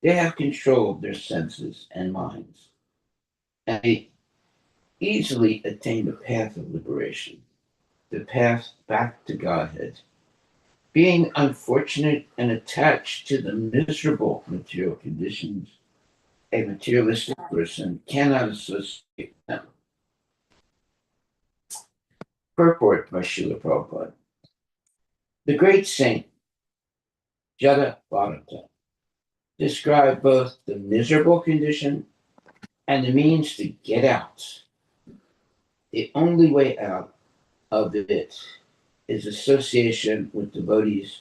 They have control of their senses and minds, and they easily attain the path of liberation, the path back to Godhead. Being unfortunate and attached to the miserable material conditions, a materialistic person cannot associate them. Purport by Srila Prabhupada. The great saint Jada Bharata described both the miserable condition and the means to get out. The only way out of it is association with devotees,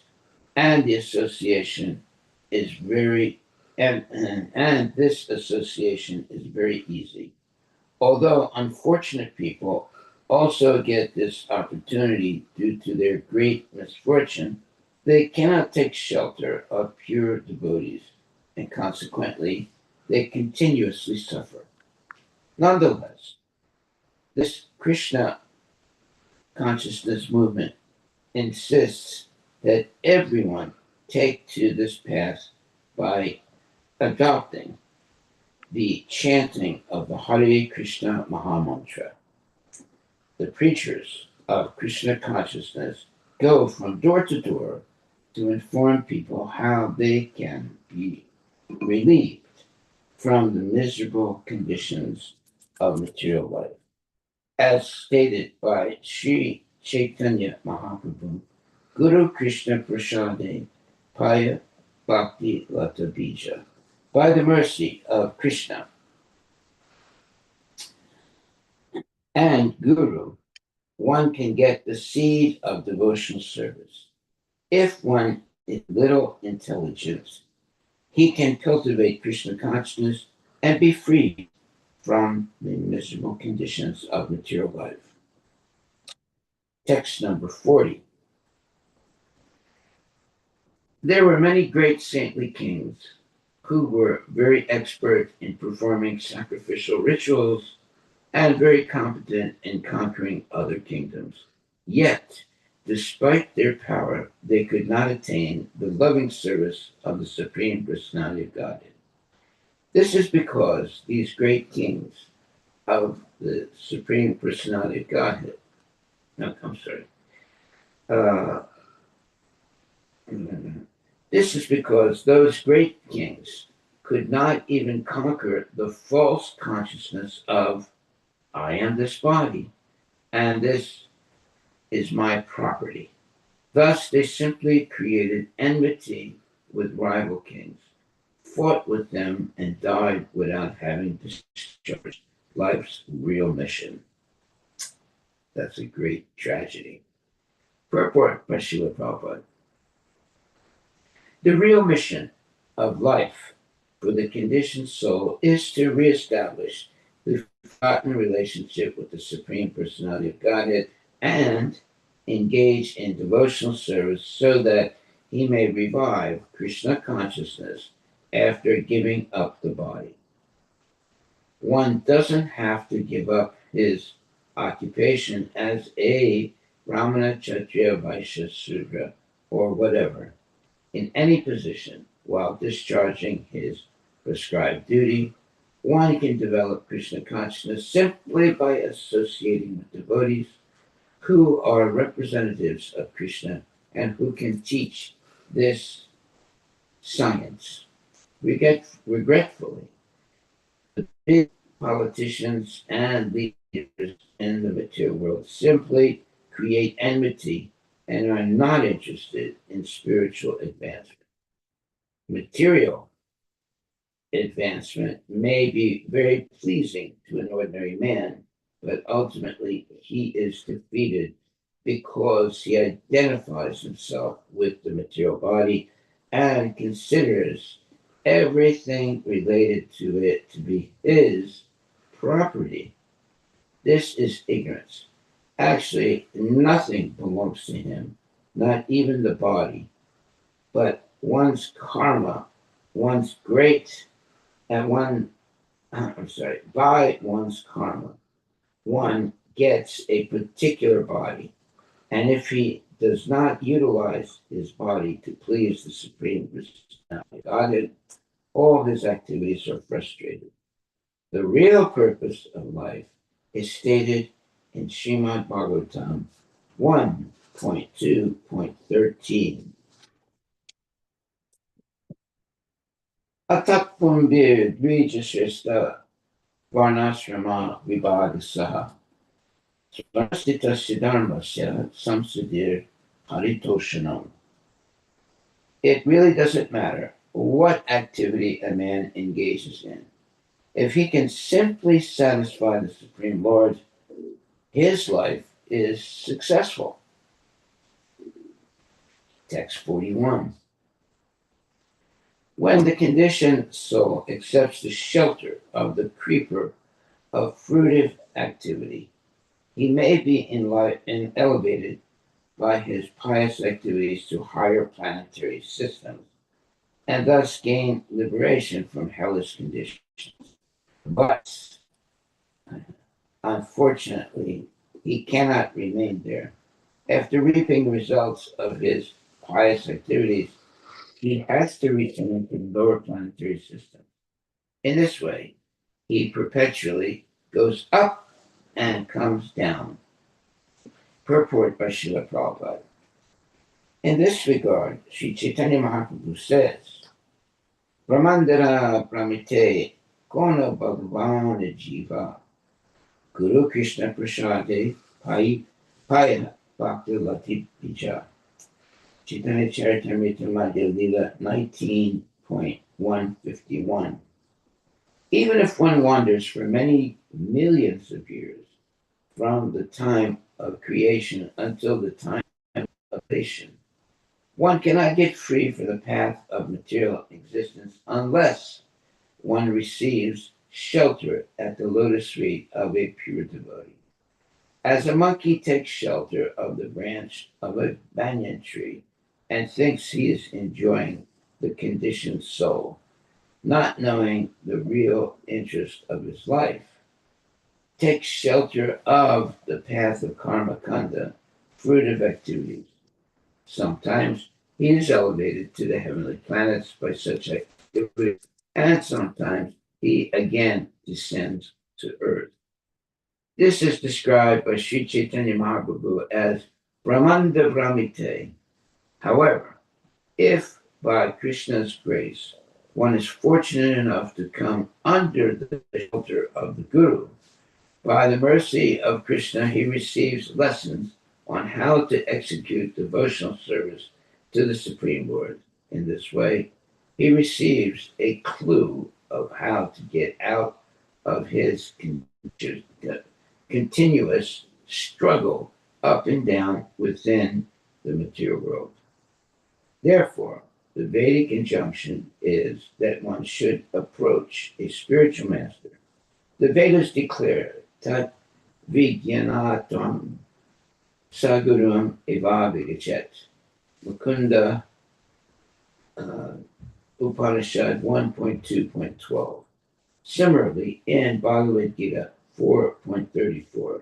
and the association is very and this association is very easy. Although unfortunate people also get this opportunity due to their great misfortune, they cannot take shelter of pure devotees, and consequently, they continuously suffer. Nonetheless, this Krishna consciousness movement insists that everyone take to this path by adopting the chanting of the Hare Krishna Mahamantra. The preachers of Krishna consciousness go from door to door to inform people how they can be relieved from the miserable conditions of material life. As stated by Sri Chaitanya Mahaprabhu, Guru Krishna Prasade Paya Bhakti Lata Bija. By the mercy of Krishna and Guru, one can get the seed of devotional service. If one is little intelligence, he can cultivate Krishna consciousness and be free from the miserable conditions of material life. Text number 40. There were many great saintly kings who were very expert in performing sacrificial rituals and very competent in conquering other kingdoms. Yet, despite their power, they could not attain the loving service of the Supreme Personality of Godhead. This is because these great kings of the Supreme Personality of Godhead, no, I'm sorry. This is because those great kings could not even conquer the false consciousness of I am this body, and this is my property. Thus, they simply created enmity with rival kings, fought with them, and died without having discharged life's real mission. That's a great tragedy. Purport by Srila Prabhupada. The real mission of life for the conditioned soul is to reestablish the forgotten relationship with the Supreme Personality of Godhead and engage in devotional service so that he may revive Krishna consciousness after giving up the body. One doesn't have to give up his occupation as a Brahmana, Kshatriya, Vaishya, Sudra, or whatever, in any position while discharging his prescribed duty. One can develop Krishna consciousness simply by associating with devotees who are representatives of Krishna and who can teach this science. Regretfully, the big politicians and leaders in the material world simply create enmity and are not interested in spiritual advancement. Material advancement may be very pleasing to an ordinary man, but ultimately he is defeated because he identifies himself with the material body and considers everything related to it to be his property. This is ignorance. Actually, nothing belongs to him, not even the body, but one's karma, one's great, and by one's karma, one gets a particular body. And if he does not utilize his body to please the Supreme Personality of Godhead, all his activities are frustrated. The real purpose of life is stated in Srimad Bhagavatam 1.2.13. Atak pumbir dvijashesta varnasrama vibhagasaha svanasthita siddharmasya samsadir haritoshanam. It really doesn't matter what activity a man engages in. If he can simply satisfy the Supreme Lord, his life is successful. Text 41. When the conditioned soul accepts the shelter of the creeper of fruitive activity, he may be elevated by his pious activities to higher planetary systems and thus gain liberation from hellish conditions. But unfortunately, he cannot remain there. After reaping the results of his pious activities, he has to return to the lower planetary system. In this way, he perpetually goes up and comes down. Purport by Srila Prabhupada. In this regard, Sri Chaitanya Mahaprabhu says, Brahmandara Pramite Kono Bhagavan Jiva Guru Krishna Prasade Paya Bhakti Lati Bija. Chaitanya Charitamrita Madhya Lila 19.151. Even if one wanders for many millions of years, from the time of creation until the time of creation, one cannot get free from the path of material existence unless one receives shelter at the lotus feet of a pure devotee. As a monkey takes shelter of the branch of a banyan tree and thinks he is enjoying the conditioned soul, not knowing the real interest of his life, takes shelter of the path of karma kanda, fruitive activities. Sometimes he is elevated to the heavenly planets by such activities, and sometimes he again descends to earth. This is described by Sri Chaitanya Mahaprabhu as Brahmanda Brahmite. However, if by Krishna's grace one is fortunate enough to come under the shelter of the Guru, by the mercy of Krishna he receives lessons on how to execute devotional service to the Supreme Lord. In this way, he receives a clue of how to get out of his continuous struggle up and down within the material world. Therefore, the Vedic injunction is that one should approach a spiritual master. The Vedas declare tat vigyanatam sagurum evavigachet. Mukunda Upanishad 1.2.12. Similarly, in Bhagavad Gita 4.34,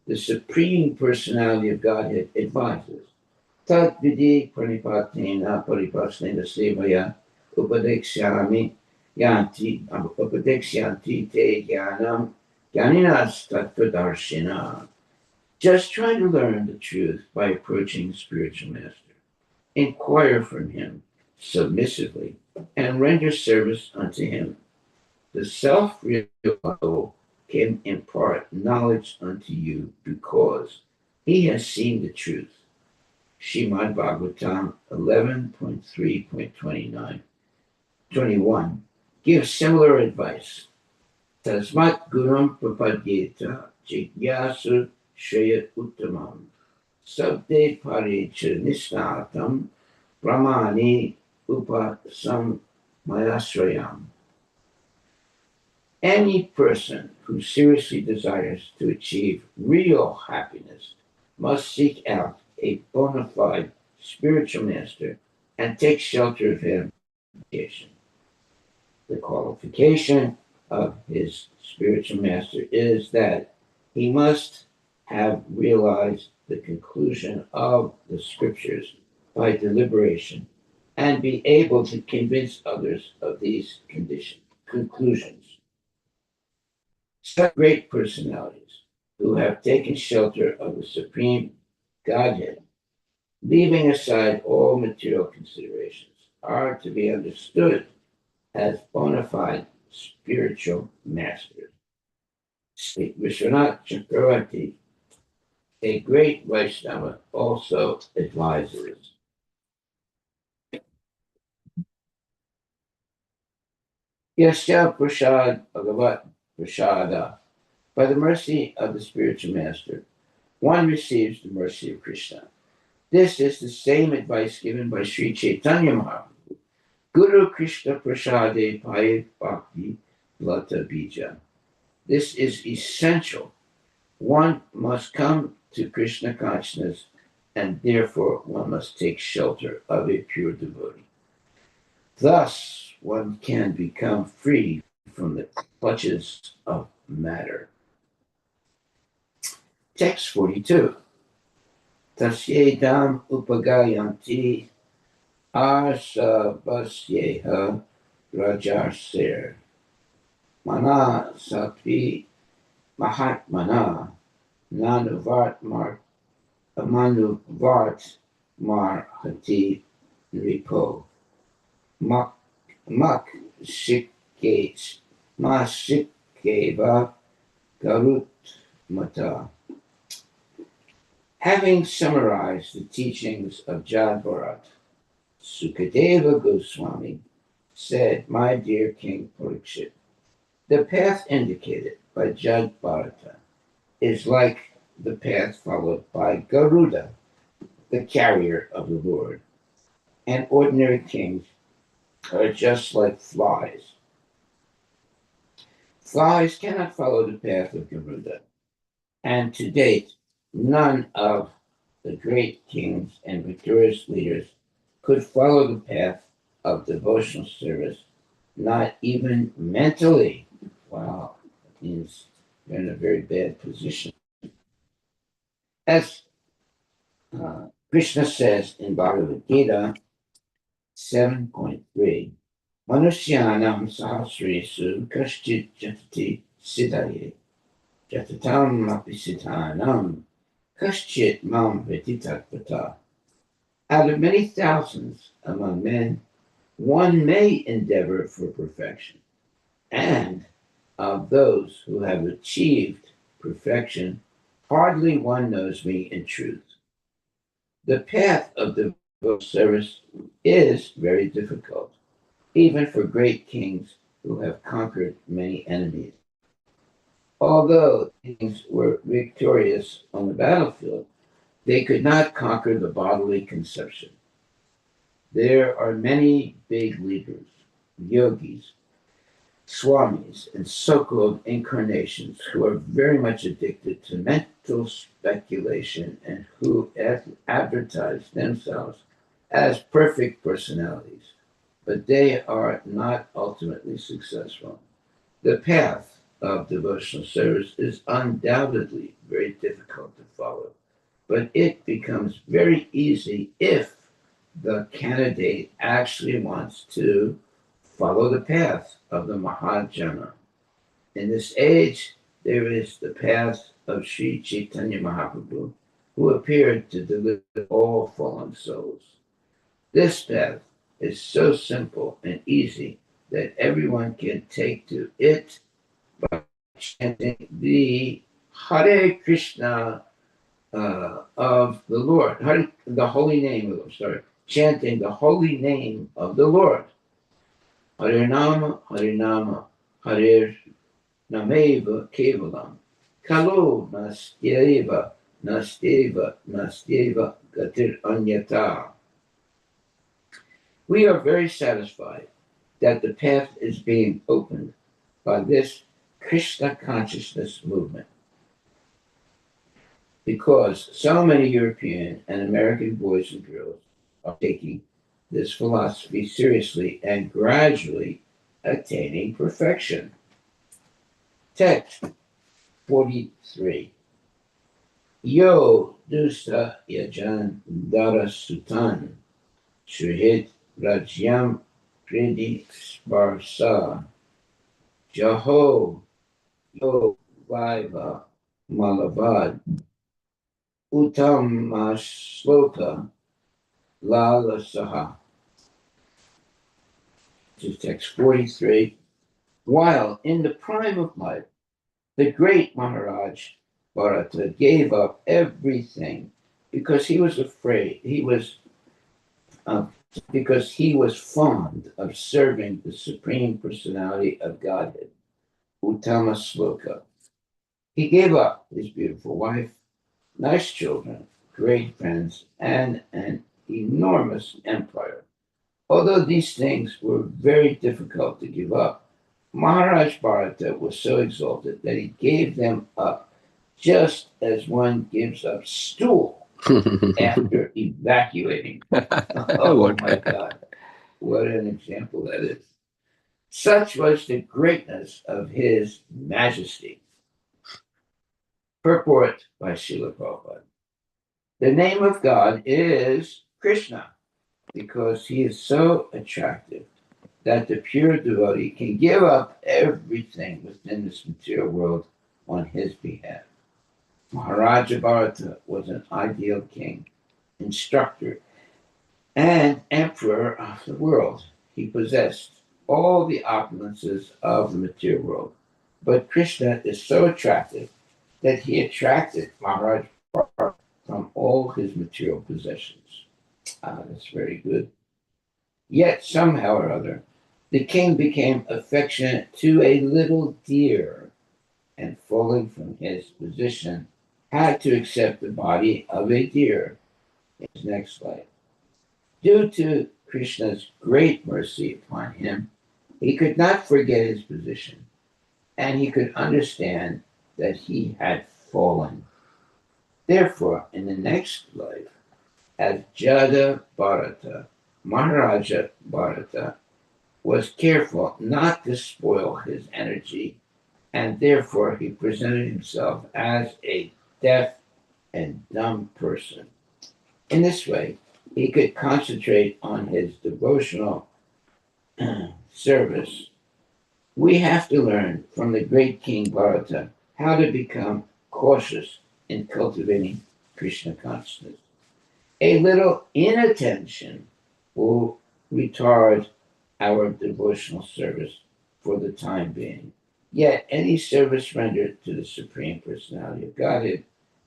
the Supreme Personality of Godhead advises Tat vidi pranipatena paripasnena sevaya upadeksyami upadekshyanti te jnanam jnaninas tattvadarshina. Just try to learn the truth by approaching the spiritual master. Inquire from him submissively and render service unto him. The self-realized can impart knowledge unto you because he has seen the truth. Srimad Bhagavatam 11.3.21 gives similar advice. Tasmat gurum prapadyeta jigyasu shreya uttamam sabde paricha nisnatam brahmani upasam mayasrayam. Any person who seriously desires to achieve real happiness must seek out a bona fide spiritual master and take shelter of him. The qualification of his spiritual master is that he must have realized the conclusion of the scriptures by deliberation and be able to convince others of these conclusions. Such great personalities who have taken shelter of the Supreme Godhead, leaving aside all material considerations, are to be understood as bona fide spiritual masters. Sri Vishwanath Chakravarti, a great Vaishnava, also advises. Yasya Prasad Bhagavat Prasada. By the mercy of the spiritual master, one receives the mercy of Krishna. This is the same advice given by Sri Chaitanya Maharaj. Guru Krishna Prasade Paye Bhakti Lata Bija. This is essential. One must come to Krishna consciousness, and therefore one must take shelter of a pure devotee. Thus, one can become free from the clutches of matter. Text 42. Tasyedam upagayanti asavasyeha rajarser mana satvi mahatmana manuvart marhati ripo mak shikes masikeva garut mata. Having summarized the teachings of Jad Bharat, Sukadeva Goswami said, "My dear King Parikshit, the path indicated by Jad Bharata is like the path followed by Garuda, the carrier of the Lord, and ordinary kings are just like flies. Flies cannot follow the path of Garuda, and to date, none of the great kings and victorious leaders could follow the path of devotional service, not even mentally." Wow, that means you're in a very bad position. As Krishna says in Bhagavad Gita 7.3, Manusyanam sahasresu kashchit jatati siddhaye jatatam api siddhanam kashchit mam vetitatpata. Out of many thousands among men, one may endeavor for perfection, and of those who have achieved perfection, hardly one knows me in truth. The path of devotional service is very difficult, even for great kings who have conquered many enemies. Although kings were victorious on the battlefield, they could not conquer the bodily conception. There are many big leaders, yogis, swamis, and so-called incarnations who are very much addicted to mental speculation and who advertise themselves as perfect personalities, but they are not ultimately successful. The path of devotional service is undoubtedly very difficult to follow, but it becomes very easy if the candidate actually wants to follow the path of the Mahajana. In this age, there is the path of Sri Chaitanya Mahaprabhu, who appeared to deliver all fallen souls. This path is so simple and easy that everyone can take to it by chanting the Hare Krishna of the Lord, the holy name of the Lord, chanting the holy name of the Lord. Harinama, Harinama, Harir Nameva Kevalam. Kalo Nastyeva, Nastyeva, Nastyeva Gatir Anyata. We are very satisfied that the path is being opened by this Krishna consciousness movement, because so many European and American boys and girls are taking this philosophy seriously and gradually attaining perfection. Text 43. Yo dusa yajan dara sutan shuhit Rajyam Pridi Sparsa Jaho Yo Vaiva Malavad Uttama Lala Saha. This is text 43. While in the prime of life, the great Maharaj Bharata gave up everything because he was afraid. Uh, because he was fond of serving the Supreme Personality of Godhead, Uttama Sloka. He gave up his beautiful wife, nice children, great friends, and an enormous empire. Although these things were very difficult to give up, Maharaj Bharata was so exalted that he gave them up just as one gives up stool after evacuating. Oh my God, what an example that is. Such was the greatness of his majesty. Purport by Srila Prabhupada. The name of God is Krishna because he is so attractive that the pure devotee can give up everything within this material world on his behalf. Maharaja Bharata was an ideal king, instructor, and emperor of the world. He possessed all the opulences of the material world. But Krishna is so attractive that he attracted Maharaj Bharata from all his material possessions. That's very good. Yet somehow or other, the king became affectionate to a little deer and, falling from his position, had to accept the body of a deer in his next life. Due to Krishna's great mercy upon him, he could not forget his position, and he could understand that he had fallen. Therefore, in the next life, as Jada Bharata, Maharaja Bharata was careful not to spoil his energy, and therefore he presented himself as a deaf and dumb person. In this way, he could concentrate on his devotional service. We have to learn from the great King Bharata how to become cautious in cultivating Krishna consciousness. A little inattention will retard our devotional service for the time being. Yet any service rendered to the Supreme Personality of Godhead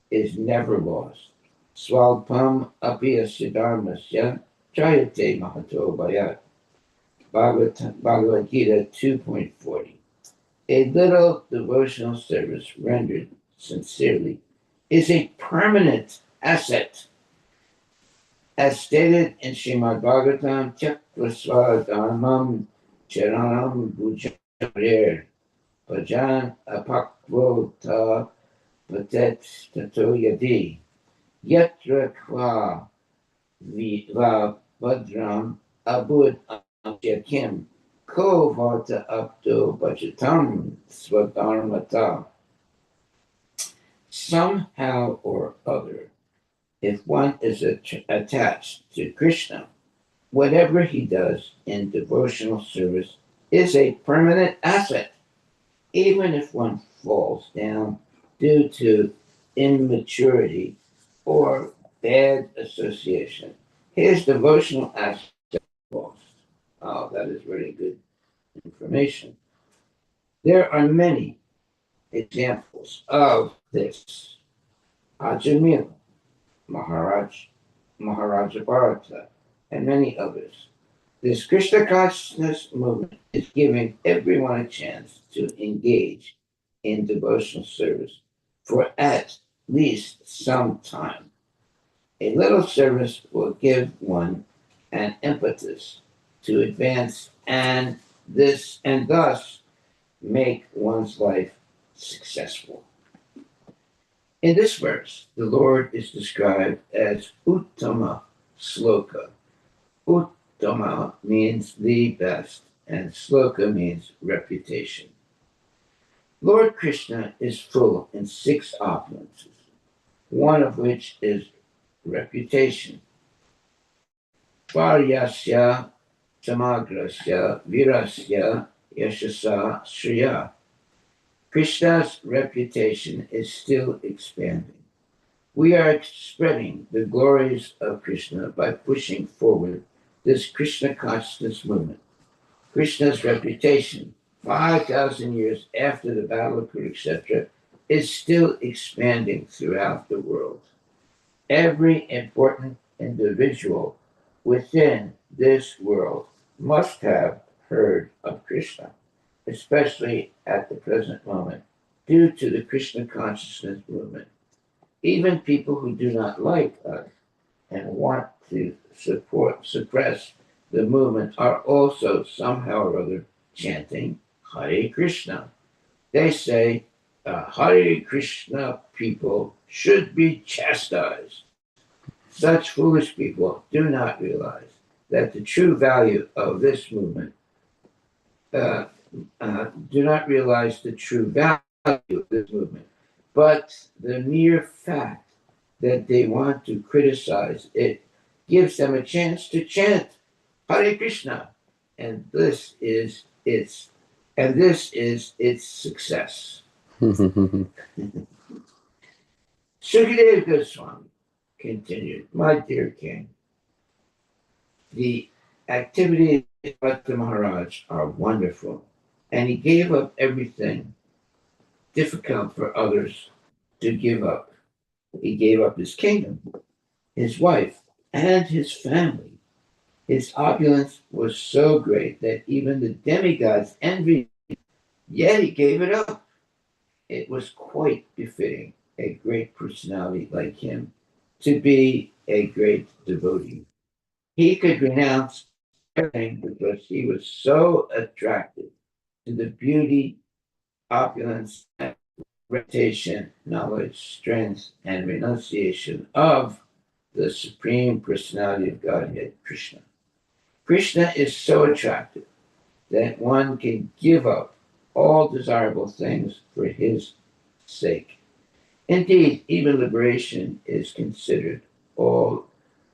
is never lost. Swalpam apiya siddharmasya jayate mahato bhayat. Bhagavad Gita 2.40. A little devotional service rendered sincerely is a permanent asset. As stated in Srimad Bhagavatam, Chakraswara Dharmam Charanam Bhujarir Bhajan Apakvota Patet Tato Yadi Yatra Kwa Va Badram Abud Yakim Ko Varta Apto Bhajatam Swadharmata. Somehow or other, if one is attached to Krishna, whatever he does in devotional service is a permanent asset, even if one falls down due to immaturity or bad association. His devotional asset is lost. Oh, that is really good information. There are many examples of this. Ajamil, Maharaja Bharata, and many others. This Krishna consciousness movement is giving everyone a chance to engage in devotional service for at least some time. A little service will give one an impetus to advance and thus make one's life successful. In this verse, the Lord is described as Uttama Sloka. Uttama means the best, and Sloka means reputation. Lord Krishna is full in 6 opulences, one of which is reputation. Varyasya samagrasya virasya yashasa shriya. Krishna's reputation is still expanding. We are spreading the glories of Krishna by pushing forward this Krishna consciousness movement. Krishna's reputation, 5,000 years after the Battle of Kurukshetra, is still expanding throughout the world. Every important individual within this world must have heard of Krishna, especially at the present moment, due to the Krishna consciousness movement. Even people who do not like us and want to suppress the movement are also somehow or other chanting Hare Krishna. They say Hare Krishna people should be chastised. Such foolish people do not realize that the true value of this movement, uh, do not realize the true value of this movement, but the mere fact that they want to criticize it gives them a chance to chant Hare Krishna, and this is its success. Sukadeva Goswami continued, my dear king, the activities of the Maharaj are wonderful, and he gave up everything difficult for others to give up. He gave up his kingdom, his wife, and his family. His opulence was so great that even the demigods envied him, yet he gave it up. It was quite befitting a great personality like him to be a great devotee. He could renounce everything because he was so attracted to the beauty, opulence, and reputation, knowledge, strength, and renunciation of the Supreme Personality of Godhead, Krishna. Krishna is so attractive that one can give up all desirable things for his sake. Indeed, even liberation is considered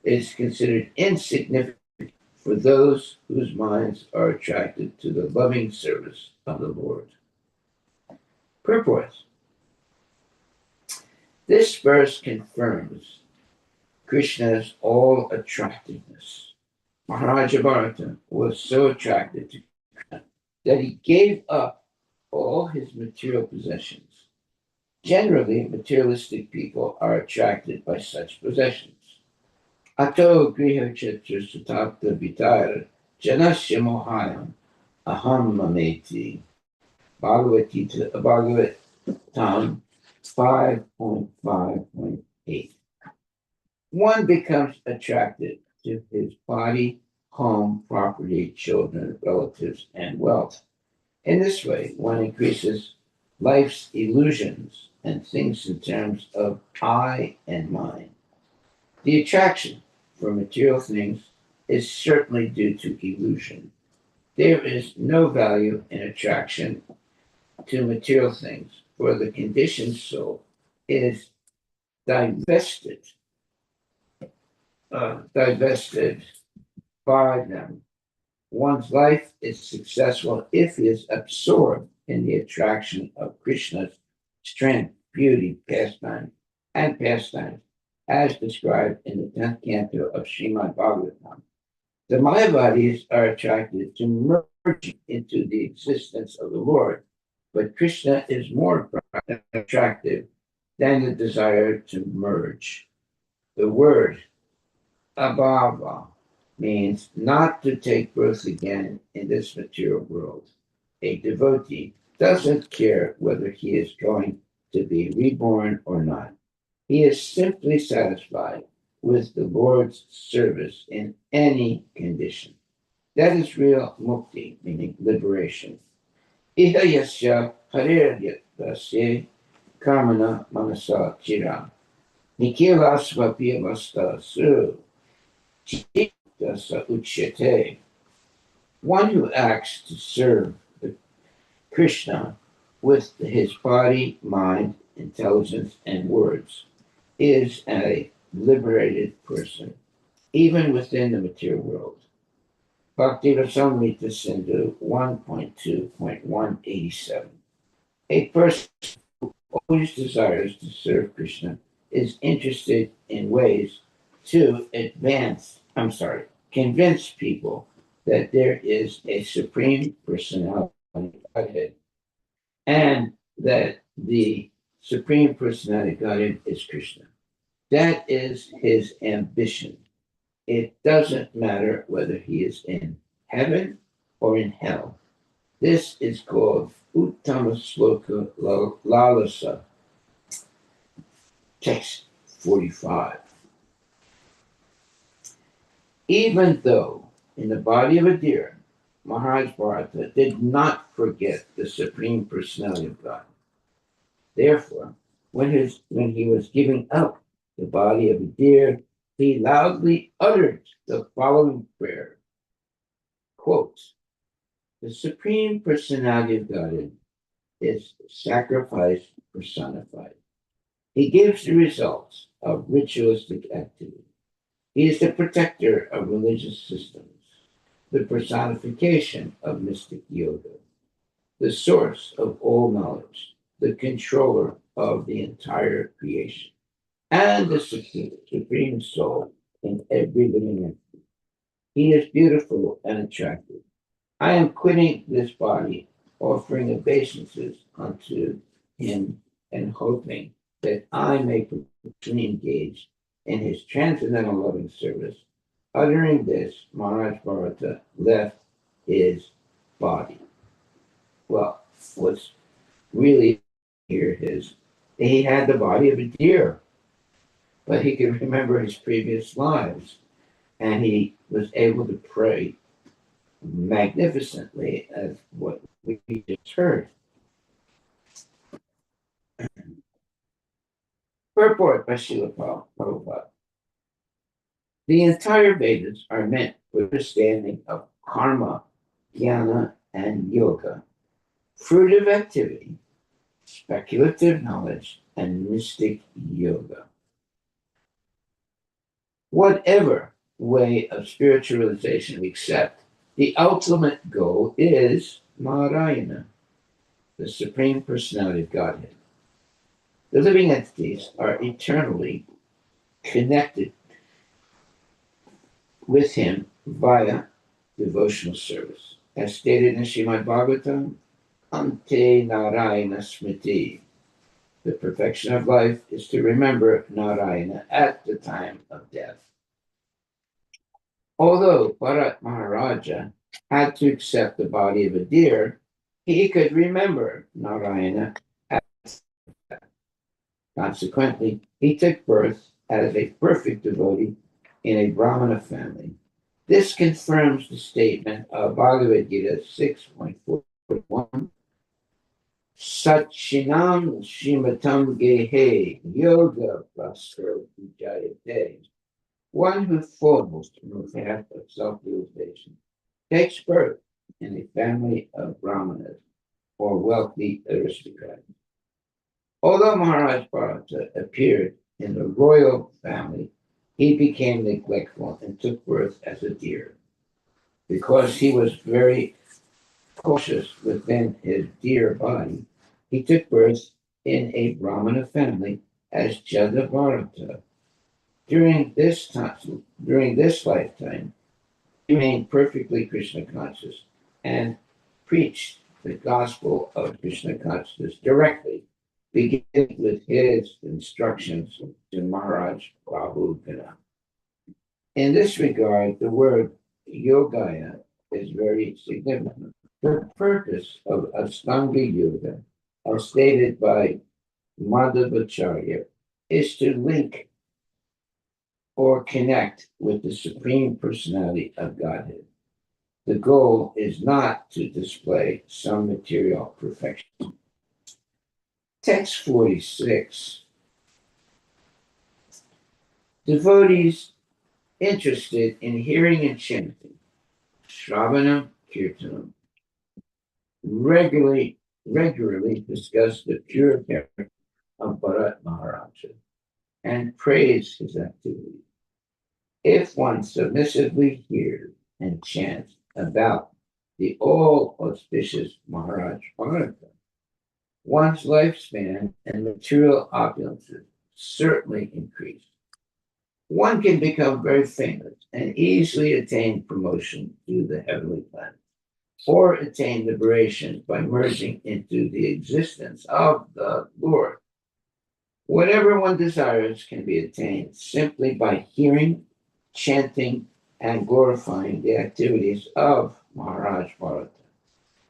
insignificant for those whose minds are attracted to the loving service of the Lord. Purport. This verse confirms Krishna's all attractiveness. Maharaja Bharata was so attracted to Krishna that he gave up all his material possessions. Generally, materialistic people are attracted by such possessions. Ato griha chitra sutapta vitar janasya mohayam aham mameti. Bhagavatam 5.5.8. One becomes attracted to his body, home, property, children, relatives, and wealth. In this way, one increases life's illusions and thinks in terms of I and mine. The attraction for material things is certainly due to illusion. There is no value in attraction to material things, for the conditioned soul is divested, divested by them. One's life is successful if he is absorbed in the attraction of Krishna's strength, beauty, pastimes, as described in the 10th canto of Srimad Bhagavatam. The Mayavadis are attracted to merging into the existence of the Lord, but Krishna is more attractive than the desire to merge. The word abhava means not to take birth again in this material world. A devotee doesn't care whether he is going to be reborn or not. He is simply satisfied with the Lord's service in any condition. That is real mukti, meaning liberation. Iha yasya hariryasya karmana manasa chira. Nikila svapyavasta su chitasa uchyate. One who acts to serve the Krishna with his body, mind, intelligence, and words is a liberated person, even within the material world. Bhakti Rasamrita Sindhu 1.2.187. A person always desires to serve Krishna is interested in ways to convince people that there is a supreme personality of Godhead and that the supreme personality of Godhead is Krishna. That is his ambition. It doesn't matter whether he is in heaven or in hell. This is called Uttama Sloka Lalasa, text 45. Even though in the body of a deer, Maharaj Bharata did not forget the Supreme Personality of God. Therefore, when he was giving up the body of a deer, he loudly uttered the following prayer. Quote, the Supreme Personality of God is sacrifice personified. He gives the results of ritualistic activity. He is the protector of religious systems, the personification of mystic yoga, the source of all knowledge, the controller of the entire creation, and the supreme soul in every living entity. He is beautiful and attractive. I am quitting this body, offering obeisances unto him and hoping that I may personally engage in his transcendental loving service. Uttering this, Maharaj Bharata left his body. Well, what's really here is he had the body of a deer, but he could remember his previous lives, and he was able to pray magnificently as what we just heard. Purport by Srila Prabhupada. The entire Vedas are meant for understanding of karma, jnana, and yoga, fruitive activity, speculative knowledge, and mystic yoga. Whatever way of spiritualization we accept, the ultimate goal is Narayana, the Supreme Personality of Godhead. The living entities are eternally connected with him via devotional service. As stated in Srimad Bhagavatam, Ante Narayana Smriti. The perfection of life is to remember Narayana at the time of death. Although Bharat Maharaja had to accept the body of a deer, he could remember Narayana. Consequently, he took birth as a perfect devotee in a Brahmana family. This confirms the statement of Bhagavad Gita 6.41. Satchinam Shimatam Gehe Yoga Prasro Vijayate. One who falls from the path of self-realization takes birth in a family of Brahmanas or wealthy aristocrats. Although Maharaj Bharata appeared in the royal family, he became neglectful and took birth as a deer. Because he was very cautious within his deer body, he took birth in a Brahmana family as Jada Bharata. During this lifetime, he remained perfectly Krishna conscious and preached the gospel of Krishna consciousness directly, beginning with his instructions to Maharaj Prabhupada. In this regard, the word yogaya is very significant. The purpose of Ashtanga Yoga, as stated by Madhavacharya, is to link or connect with the Supreme Personality of Godhead. The goal is not to display some material perfection. Text 46. Devotees interested in hearing and chanting, Shravanam Kirtanam, regularly discuss the pure character of Bharat Maharaja and praise his activity. If one submissively hears and chants about the all auspicious Maharaj Bharata. One's lifespan and material opulences certainly increase. One can become very famous and easily attain promotion to the heavenly planet, or attain liberation by merging into the existence of the Lord. Whatever one desires can be attained simply by hearing, chanting, and glorifying the activities of Maharaj Bharata.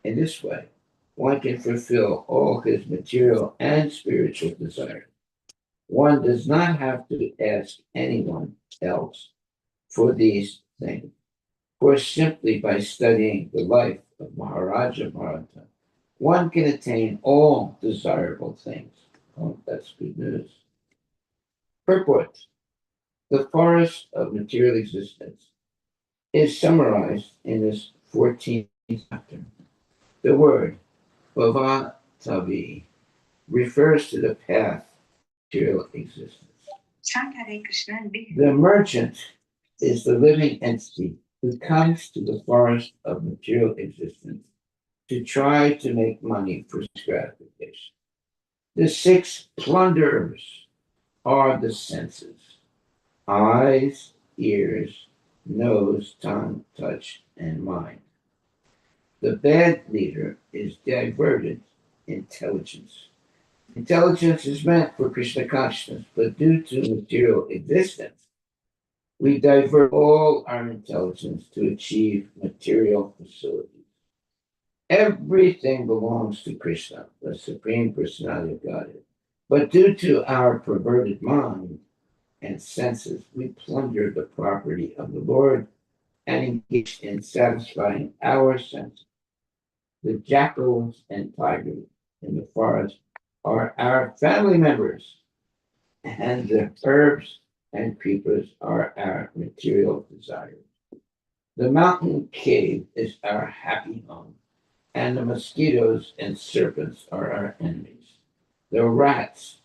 In this way, one can fulfill all his material and spiritual desires. One does not have to ask anyone else for these things, for simply by studying the life of Maharaja Bharata, one can attain all desirable things. Oh, that's good news. Purport: the forest of material existence is summarized in this 14th chapter. The word Bhavatavi refers to the path of material existence. The merchant is the living entity who comes to the forest of material existence to try to make money for gratification. The six plunderers are the senses: eyes, ears, nose, tongue, touch, and mind. The bad leader is diverted intelligence. Intelligence is meant for Krishna consciousness, but due to material existence, we divert all our intelligence to achieve material facilities. Everything belongs to Krishna, the Supreme Personality of Godhead. But due to our perverted mind and senses, we plunder the property of the Lord and engage in satisfying our senses. The jackals and tigers in the forest are our family members, and the herbs and creepers are our material desires. The mountain cave is our happy home, and the mosquitoes and serpents are our enemies. The rats,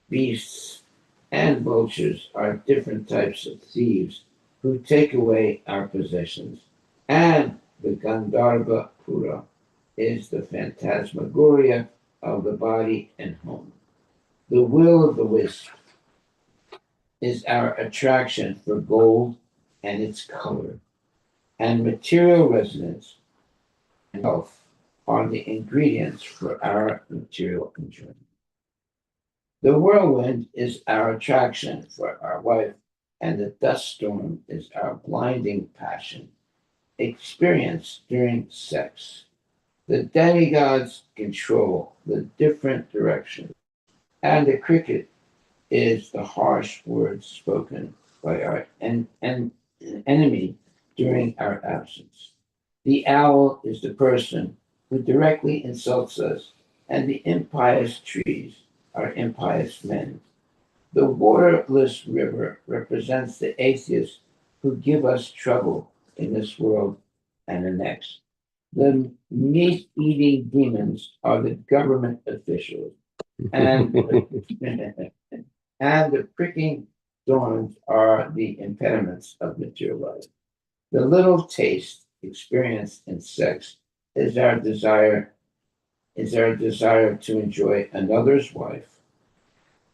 beasts, and vultures are different types of thieves who take away our possessions, and the Gandharva Pura is the phantasmagoria of the body and home. The will of the wisp is our attraction for gold and its color, and material resonance and health are the ingredients for our material enjoyment. The whirlwind is our attraction for our wife, and the dust storm is our blinding passion experienced during sex. The demigods control the different directions, and the cricket is the harsh words spoken by our enemy during our absence. The owl is the person who directly insults us, and the impious trees are impious men. The waterless river represents the atheists who give us trouble in this world and the next. The meat eating demons are the government officials, and, and the pricking thorns are the impediments of material life. The little taste experienced in sex is our desire to enjoy another's wife,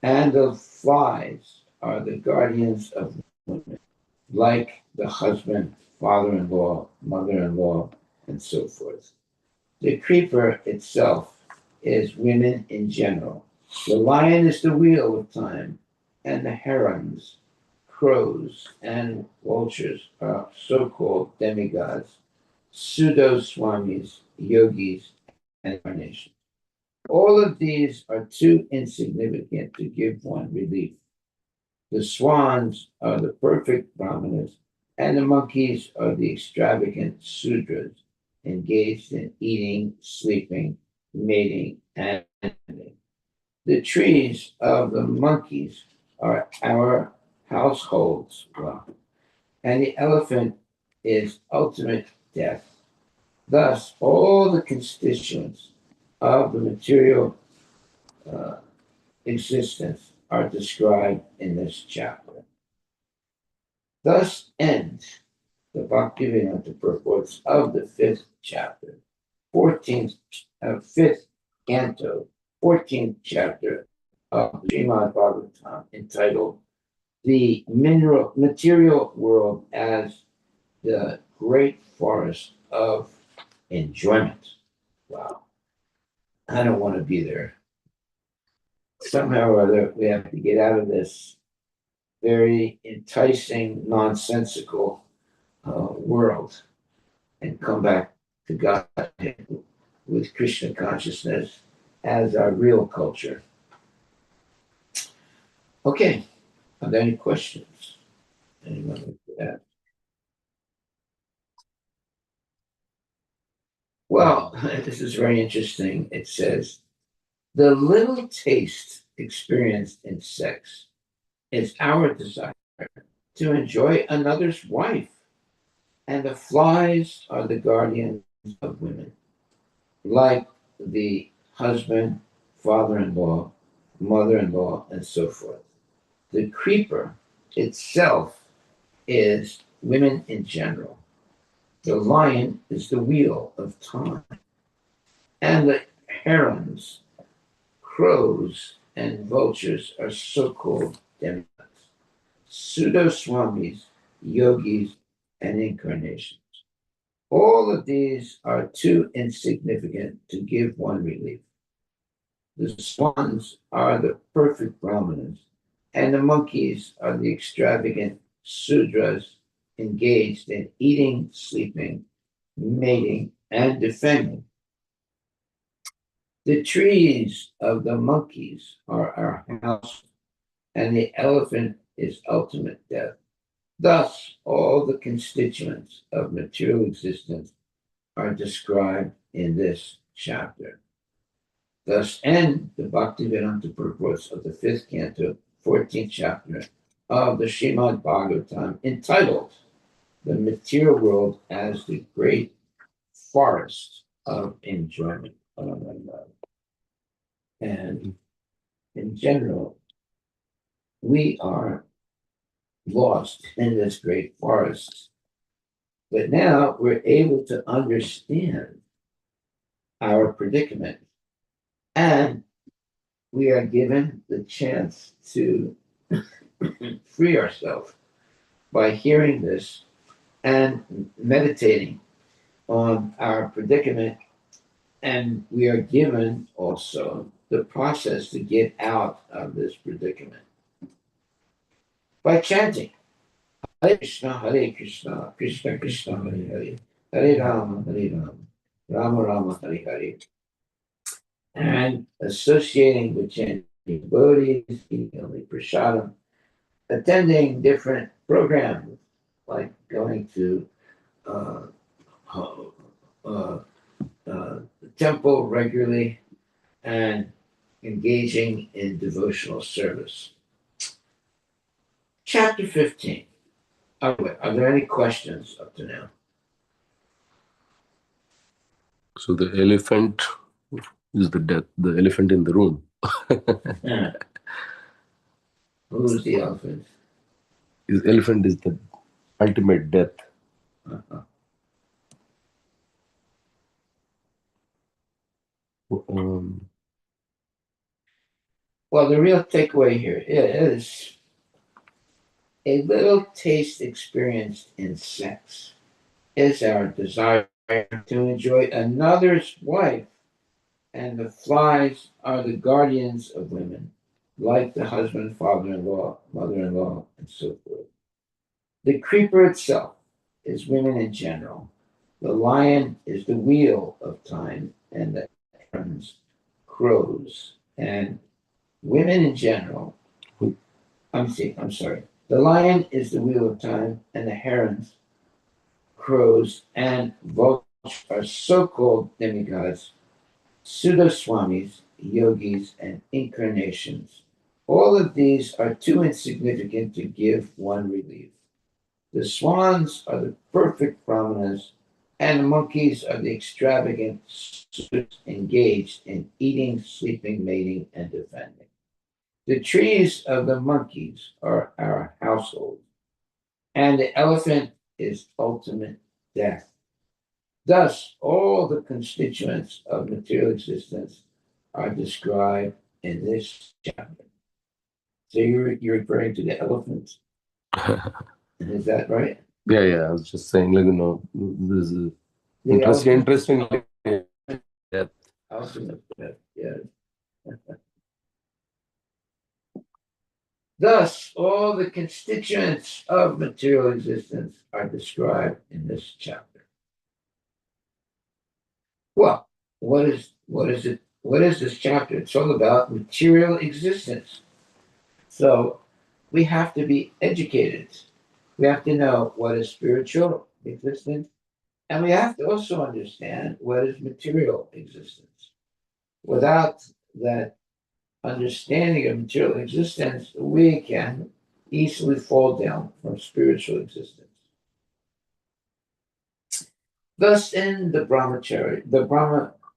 and the flies are the guardians of women, like the husband, father-in-law, mother-in-law, and so forth. The creeper itself is women in general. The lion is the wheel of time, and the herons, crows, and vultures are so-called demigods, pseudo-swamis, yogis, and incarnations. All of these are too insignificant to give one relief. The swans are the perfect brahmanas, and the monkeys are the extravagant sudras engaged in eating, sleeping, mating, and ending. The trees of the monkeys are our households, and the elephant is ultimate death. Thus, all the constituents of the material uh, existence are described in this chapter. Thus ends the Bhaktivedanta purports of the fifth chapter, 5th canto, 14th chapter of the Srimad Bhagavatam, entitled The Material World as the Great Forest of Enjoyment. Wow. I don't want to be there. Somehow or other, we have to get out of this very enticing, nonsensical world and come back to God with Krishna consciousness as our real culture. Okay, are there any questions? Anyone like that? Well, this is very interesting. It says, the little taste experienced in sex is our desire to enjoy another's wife, and the flies are the guardians of women, like the husband, father-in-law, mother-in-law, and so forth. The creeper itself is women in general. The lion is the wheel of time, and the herons, crows, and vultures are so-called demigods, pseudo-swamis, yogis, and incarnations. All of these are too insignificant to give one relief. The swans are the perfect brahmanas, and the monkeys are the extravagant sudras engaged in eating, sleeping, mating, and defending. The trees of the monkeys are our house, and the elephant is ultimate death. Thus, all the constituents of material existence are described in this chapter. Thus end the Bhaktivedanta purports of the fifth canto, 14th chapter of the Srimad Bhagavatam, entitled The Material World as the Great Forest of Enjoyment. And in general, we are lost in this great forest. But now we're able to understand our predicament, and we are given the chance to free ourselves by hearing this and meditating on our predicament. And we are given also the process to get out of this predicament by chanting Hare Krishna, Krishna Krishna, Hare Hare, Hare Rama, Rama Rama, Hare Hare, and associating with chanting devotees, eating only prasadam, attending different programs like going to uh, the temple regularly and engaging in devotional service. Chapter 15. Are there any questions up to now? So the elephant is the death, the elephant in the room. Yeah. Who's the elephant? The elephant is the ultimate death. Uh-huh. Well, the real takeaway here is a little taste experienced in sex is our desire to enjoy another's wife, and the flies are the guardians of women, like the husband, father-in-law, mother-in-law, and so forth. The creeper itself is women in general. The lion is the wheel of time, and the herons, crows, and women in general. I'm sorry. The lion is the wheel of time, and the herons, crows, and vultures are so-called demigods, pseudo-swamis, yogis, and incarnations. All of these are too insignificant to give one relief. The swans are the perfect brahmanas, and the monkeys are the extravagant suits engaged in eating, sleeping, mating, and defending. The trees of the monkeys are our household, and the elephant is ultimate death. Thus, all the constituents of material existence are described in this chapter. So you're referring to the elephant, is that right? Yeah. I was just saying, this is The elephant is interesting. Yeah. ultimate death, yes. Thus, all the constituents of material existence are described in this chapter. Well, what is it? What is this chapter? It's all about material existence. So we have to be educated. We have to know what is spiritual existence, and we have to also understand what is material existence. Without that understanding of material existence, we can easily fall down from spiritual existence. Thus, in the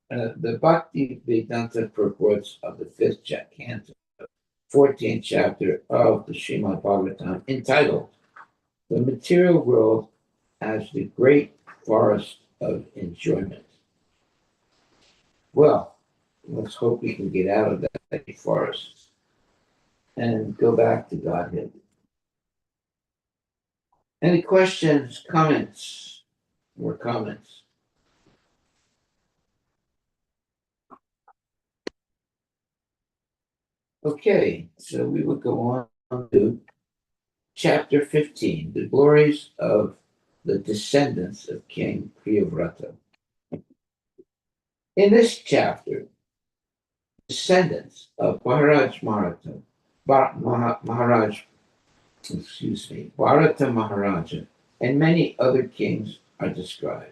the Bhakti Vedanta purports of the fifth canto, 14th chapter of the Srimad Bhagavatam, entitled "The Material World as the Great Forest of Enjoyment." Well, let's hope we can get out of that forest and go back to Godhead. Any questions, comments, or comments? Okay, so we will go on to chapter 15, the glories of the descendants of King Priyavrata. In this chapter, descendants of Maharaj, Bharata Maharaja, and many other kings are described.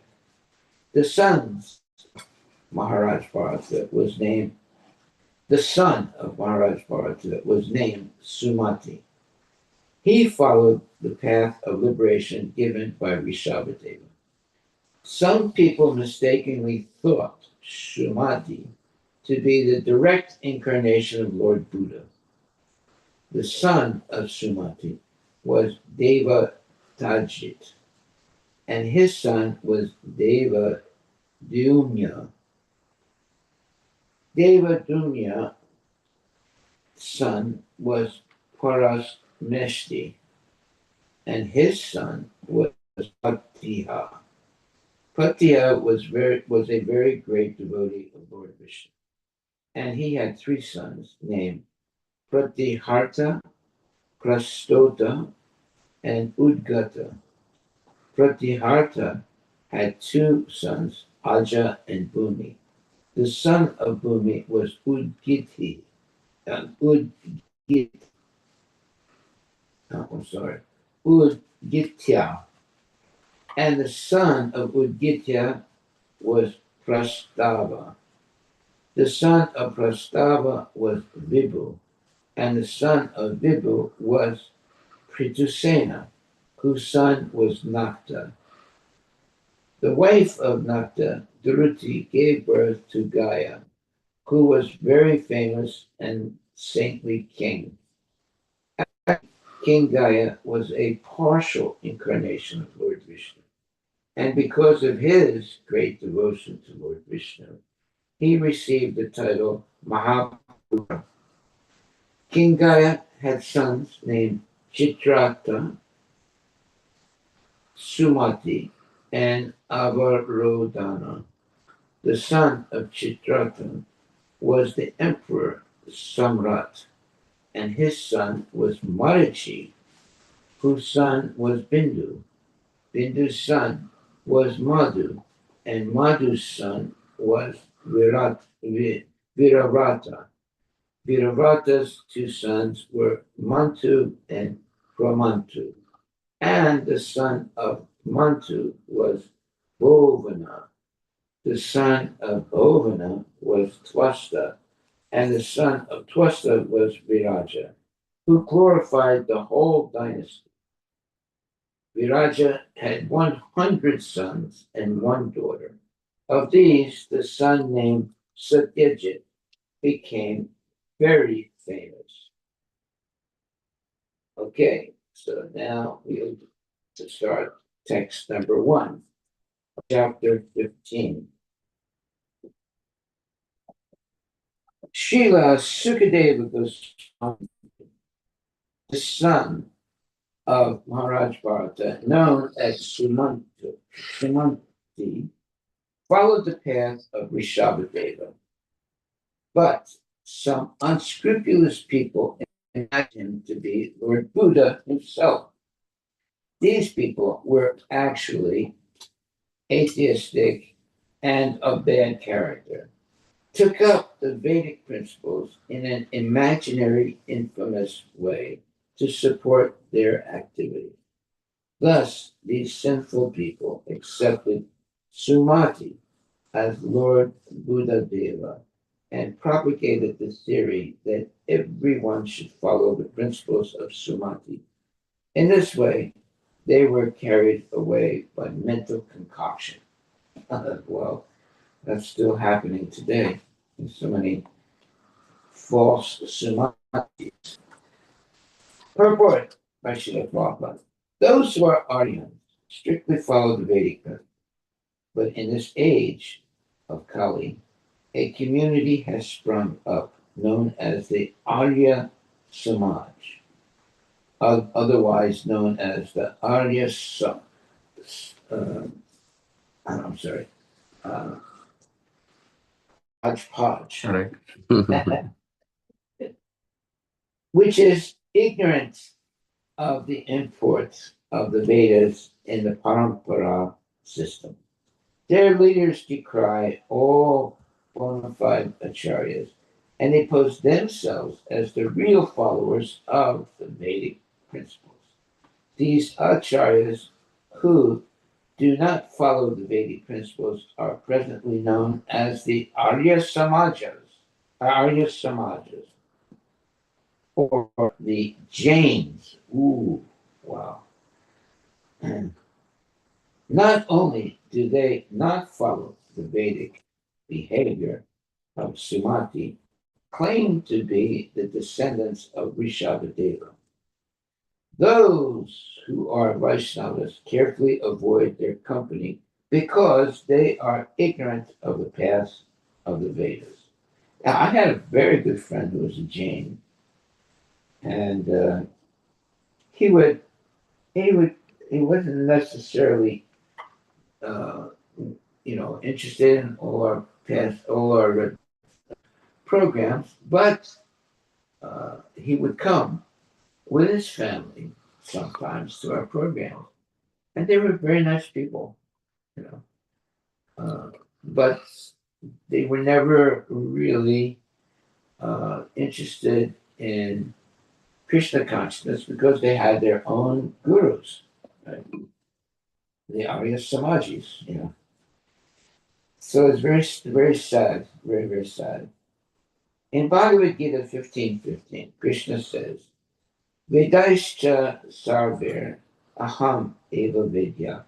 The sons of Maharaj Bharata was named, the son of Maharaj Bharata was named Sumati. He followed the path of liberation given by Rishabhadeva. Some people mistakenly thought Sumati to be the direct incarnation of Lord Buddha. The son of Sumati was Deva Tajit, and his son was Deva Dumya. Deva Dumya's son was Parasmeshti, and his son was Patiha. Patiha was a very great devotee of Lord Vishnu, and he had three sons named Pratiharta, Prastota, and Udgata. Pratiharta had two sons, Aja and Bhumi. The son of Bhumi was Udgiti, Udgit, I'm sorry, Udgitya, and the son of Udgitya was Prastava. The son of Prastava was Vibhu, and the son of Vibhu was Pritusena, whose son was Nakta. The wife of Nakta, Duruti, gave birth to Gaya, who was very famous and saintly king. King Gaya was a partial incarnation of Lord Vishnu, and because of his great devotion to Lord Vishnu, he received the title Mahapurusha. King Gaya had sons named Chitrata, Sumati, and Avarodhana. The son of Chitrata was the emperor Samrat, and his son was Marichi, whose son was Bindu. Bindu's son was Madhu, and Madhu's son was Viravata. Viravata's two sons were Mantu and Pramantu, and the son of Mantu was Bhovana. The son of Bhovana was Twasta, and the son of Twasta was Viraja, who glorified the whole dynasty. Viraja had 100 sons and one daughter. Of these, the son named Satyajit became very famous. Okay, so now we'll start text number 1, chapter 15. Srila Sukadeva Goswami, the son of Maharaj Bharata, known as Sumanti, followed the path of Rishabhadeva. But some unscrupulous people imagined him to be Lord Buddha himself. These people were actually atheistic and of bad character, took up the Vedic principles in an imaginary, infamous way to support their activity. Thus, these sinful people accepted Sumati as Lord Buddha Deva and propagated the theory that everyone should follow the principles of Sumati. In this way, they were carried away by mental concoction. Well, that's still happening today. There's so many false Sumatis. Purport by Srila Prabhupada. Those who are Aryans strictly follow the Vedic principles. But in this age of Kali, a community has sprung up known as the Arya Samaj, otherwise known as the Arya I'm sorry, uh, Hodgepodge, Right. which is ignorant of the import of the Vedas in the Parampara system. Their leaders decry all bona fide acharyas, and they pose themselves as the real followers of the Vedic principles. These acharyas who do not follow the Vedic principles are presently known as the Arya Samajas, or the Jains. Ooh, wow. Not only do they not follow the Vedic behavior of Sumati, claim to be the descendants of Rishabhadeva. Those who are Vaishnavas carefully avoid their company because they are ignorant of the path of the Vedas. Now, I had a very good friend who was a Jain, and he would, he wasn't necessarily, uh, interested in all our programs, but he would come with his family sometimes to our programs, and they were very nice people, you know. But they were never really interested in Krishna consciousness because they had their own gurus, right? The Arya Samajis. So it's very, very sad, very, very sad. In Bhagavad Gita 15:15, Krishna says, Vedaischa sarver aham eva vidya.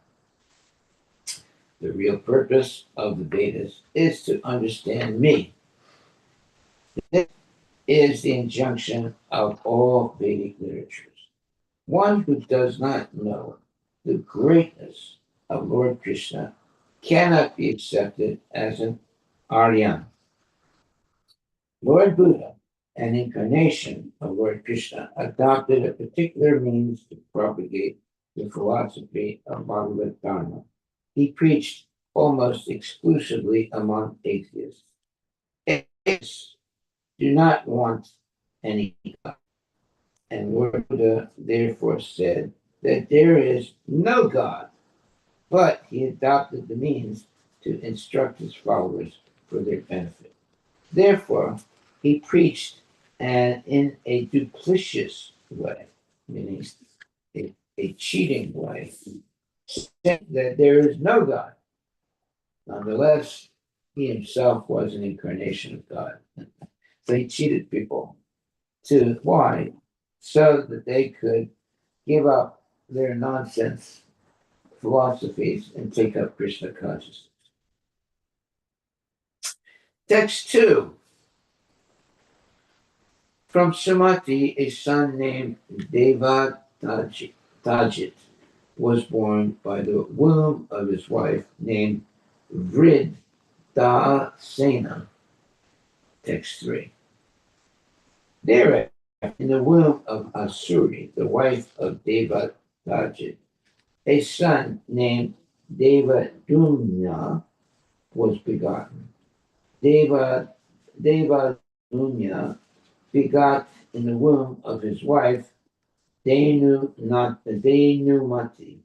The real purpose of the Vedas is to understand me. This is the injunction of all Vedic literatures. One who does not know the greatness of Lord Krishna cannot be accepted as an Aryan. Lord Buddha, an incarnation of Lord Krishna, adopted a particular means to propagate the philosophy of Bhagavad Dharma. He preached almost exclusively among atheists. Atheists do not want any God, and Lord Buddha therefore said that there is no God, but he adopted the means to instruct his followers for their benefit. Therefore, he preached and in a duplicitous way, meaning a cheating way, saying that there is no God. Nonetheless, he himself was an incarnation of God. So he cheated people. To why? So that they could give up their nonsense philosophies and take up Krishna consciousness. Text 2. From Sumati, a son named Deva Tajit was born by the womb of his wife named Vriddasena. Text 3. Thereafter, in the womb of Asuri, the wife of Devadajit, a son named Devadumna was begotten. Deva, Devadunya begot in the womb of his wife Denumati,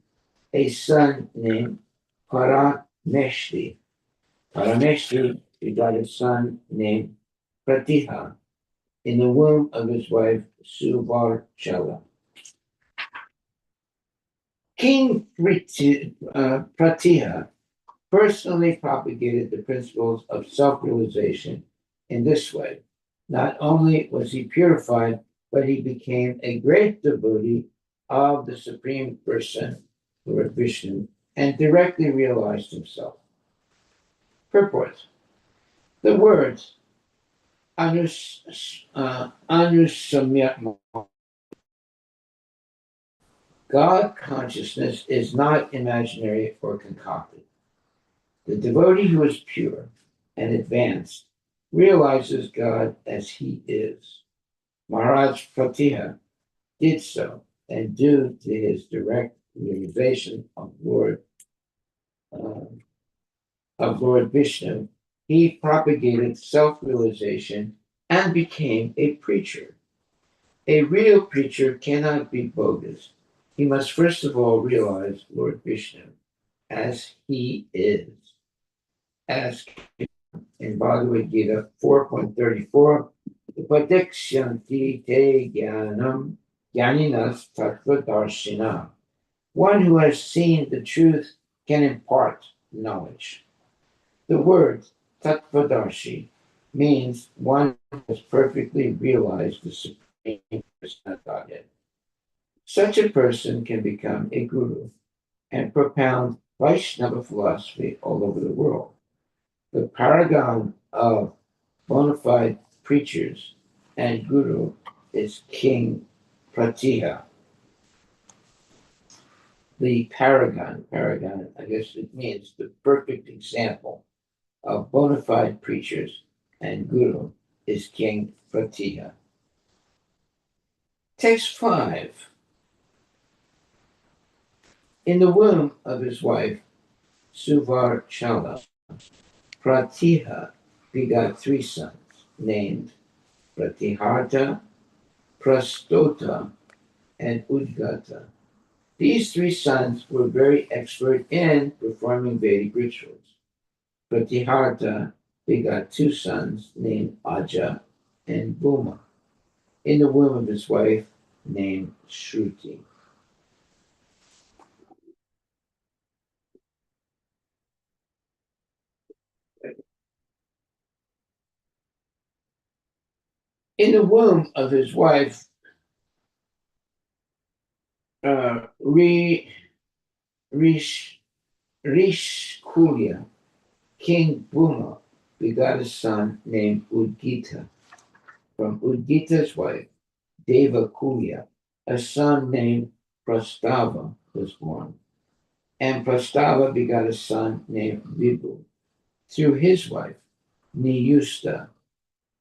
a son named Parameshti. Parameshti begot a son named Pratiha in the womb of his wife Suvarchala. King Pratiha personally propagated the principles of self-realization in this way. Not only was he purified, but he became a great devotee of the Supreme Person, Lord Vishnu, and directly realized himself. Purport. The words anusamya, God consciousness is not imaginary or concocted. The devotee who is pure and advanced realizes God as he is. Maharaj Pratiha did so, and due to his direct realization uh, of Lord Vishnu, he propagated self-realization and became a preacher. A real preacher cannot be bogus. He must first of all realize Lord Vishnu as he is. As in Bhagavad Gita 4.34, Upadikshanti te jnanam jnaninas tattvadarshina. One who has seen the truth can impart knowledge. The word tattvadarshi means one who has perfectly realized the Supreme Person of Godhead. Such a person can become a guru and propound Vaishnava philosophy all over the world. The paragon of bona fide preachers and guru is King Pratiha. The paragon, I guess it means the perfect example of bona fide preachers and guru is King Pratiha. Text 5. In the womb of his wife Suvarchala, Pratiha begot three sons, named Pratiharta, Prastota, and Udgata. These three sons were very expert in performing Vedic rituals. Pratiharta begot two sons named Aja and Bhuma in the womb of his wife named Shruti. In the womb of his wife Rishkulya, King Bhuma begot a son named Udgita. From Udgita's wife, Devakulya, a son named Prastava was born. And Prastava begot a son named Vibhu. Through his wife, Niyusta,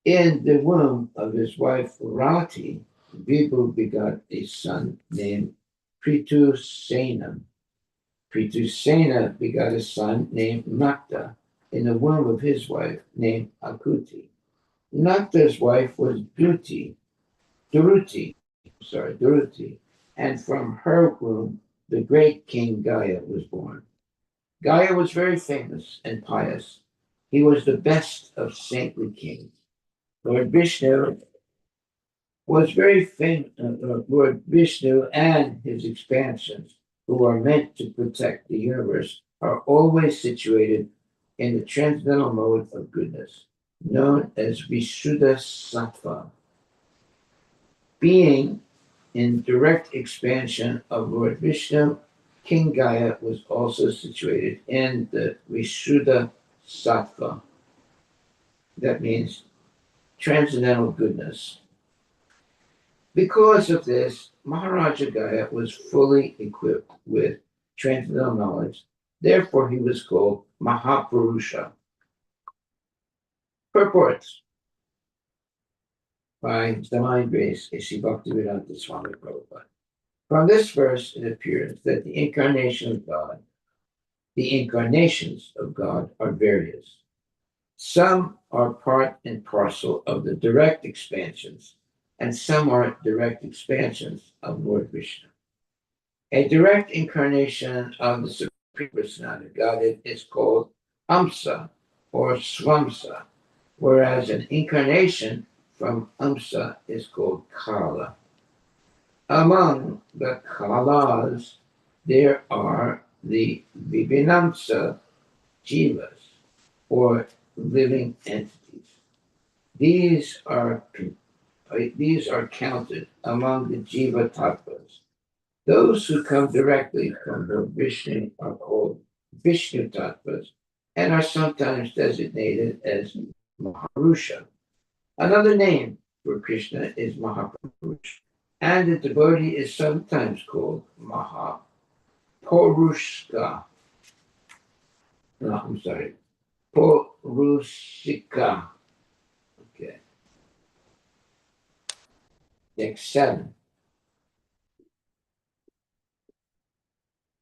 in the womb of his wife Rati, Vibhu begot a son named Pritusena. Pritusena begot a son named Nakta in the womb of his wife named Akuti. Nakta's wife was Duruti, and from her womb the great king Gaya was born. Gaya was very famous and pious. He was the best of saintly kings. Lord Vishnu was very famous. Lord Vishnu and his expansions, who are meant to protect the universe, are always situated in the transcendental mode of goodness, known as Vishuddha Sattva. Being in direct expansion of Lord Vishnu, King Gaya was also situated in the Vishuddha Sattva. That means transcendental goodness. Because of this, Maharaja Gaya was fully equipped with transcendental knowledge. Therefore, he was called Mahapurusha. Purports by His Divine Grace, A.C. Bhaktivedanta Swami Prabhupada. From this verse, it appears that the incarnations of God are various. Some are part and parcel of the direct expansions, and some are direct expansions of Lord Vishnu. A direct incarnation of the Supreme Personality of Godhead is called Amsa or Swamsa, whereas an incarnation from Amsa is called Kala. Among the Kalas, there are the Vibhinamsa Jivas, or living entities. These are counted among the Jiva Tattvas. Those who come directly from Lord Vishnu are called Vishnu Tattvas and are sometimes designated as Maharusha. Another name for Krishna is Mahapurush, and the devotee is sometimes called Mahapurushka. No, I'm sorry, Purushika. Okay. Next 7.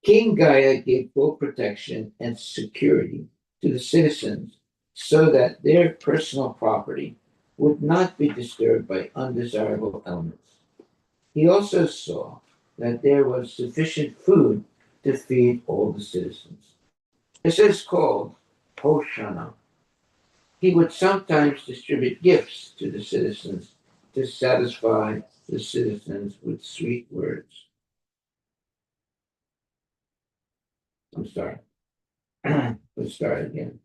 King Gaya gave full protection and security to the citizens so that their personal property would not be disturbed by undesirable elements. He also saw that there was sufficient food to feed all the citizens. This is called Hoshana. He would sometimes distribute gifts to the citizens to satisfy the citizens with sweet words. I'm sorry. Let's start again.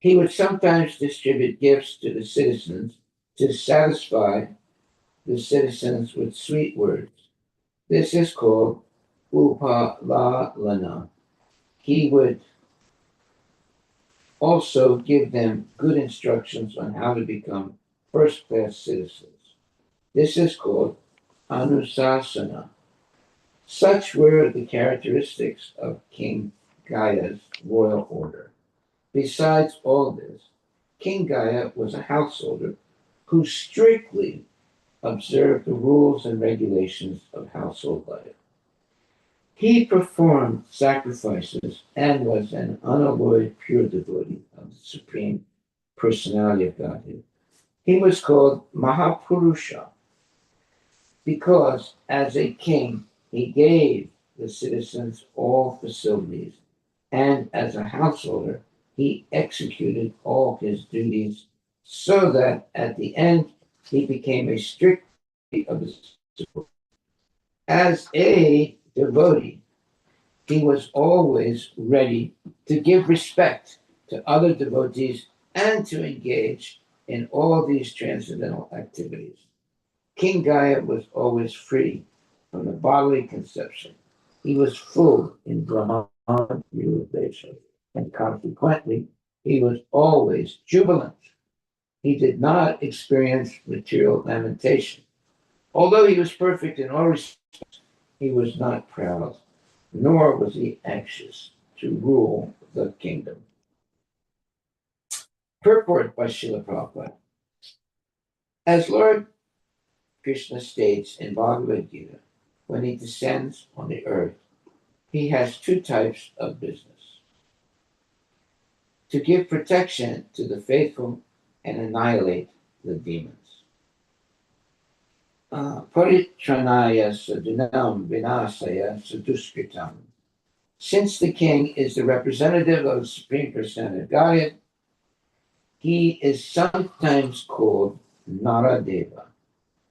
He would sometimes distribute gifts to the citizens to satisfy the citizens with sweet words. This is called Upalalana. He would also give them good instructions on how to become first class citizens. This is called Anusasana. Such were the characteristics of King Gaya's royal order. Besides all this, King Gaya was a householder who strictly observed the rules and regulations of household life. He performed sacrifices and was an unalloyed pure devotee of the Supreme Personality of Godhead. He was called Mahapurusha because, as a king, he gave the citizens all facilities, and as a householder, he executed all his duties so that at the end he became a strict of the support. As a devotee, he was always ready to give respect to other devotees and to engage in all these transcendental activities. King Gaya was always free from the bodily conception. He was full in Brahman realization, and consequently, he was always jubilant. He did not experience material lamentation. Although he was perfect in all respects, he was not proud, nor was he anxious to rule the kingdom. Purport by Srila Prabhupada. As Lord Krishna states in Bhagavad Gita, when he descends on the earth, he has two types of business: to give protection to the faithful and annihilate the demons. Paritranaya sadunam vinasaya saduskritam. Since the king is the representative of the Supreme Personality of Godhead, he is sometimes called Naradeva,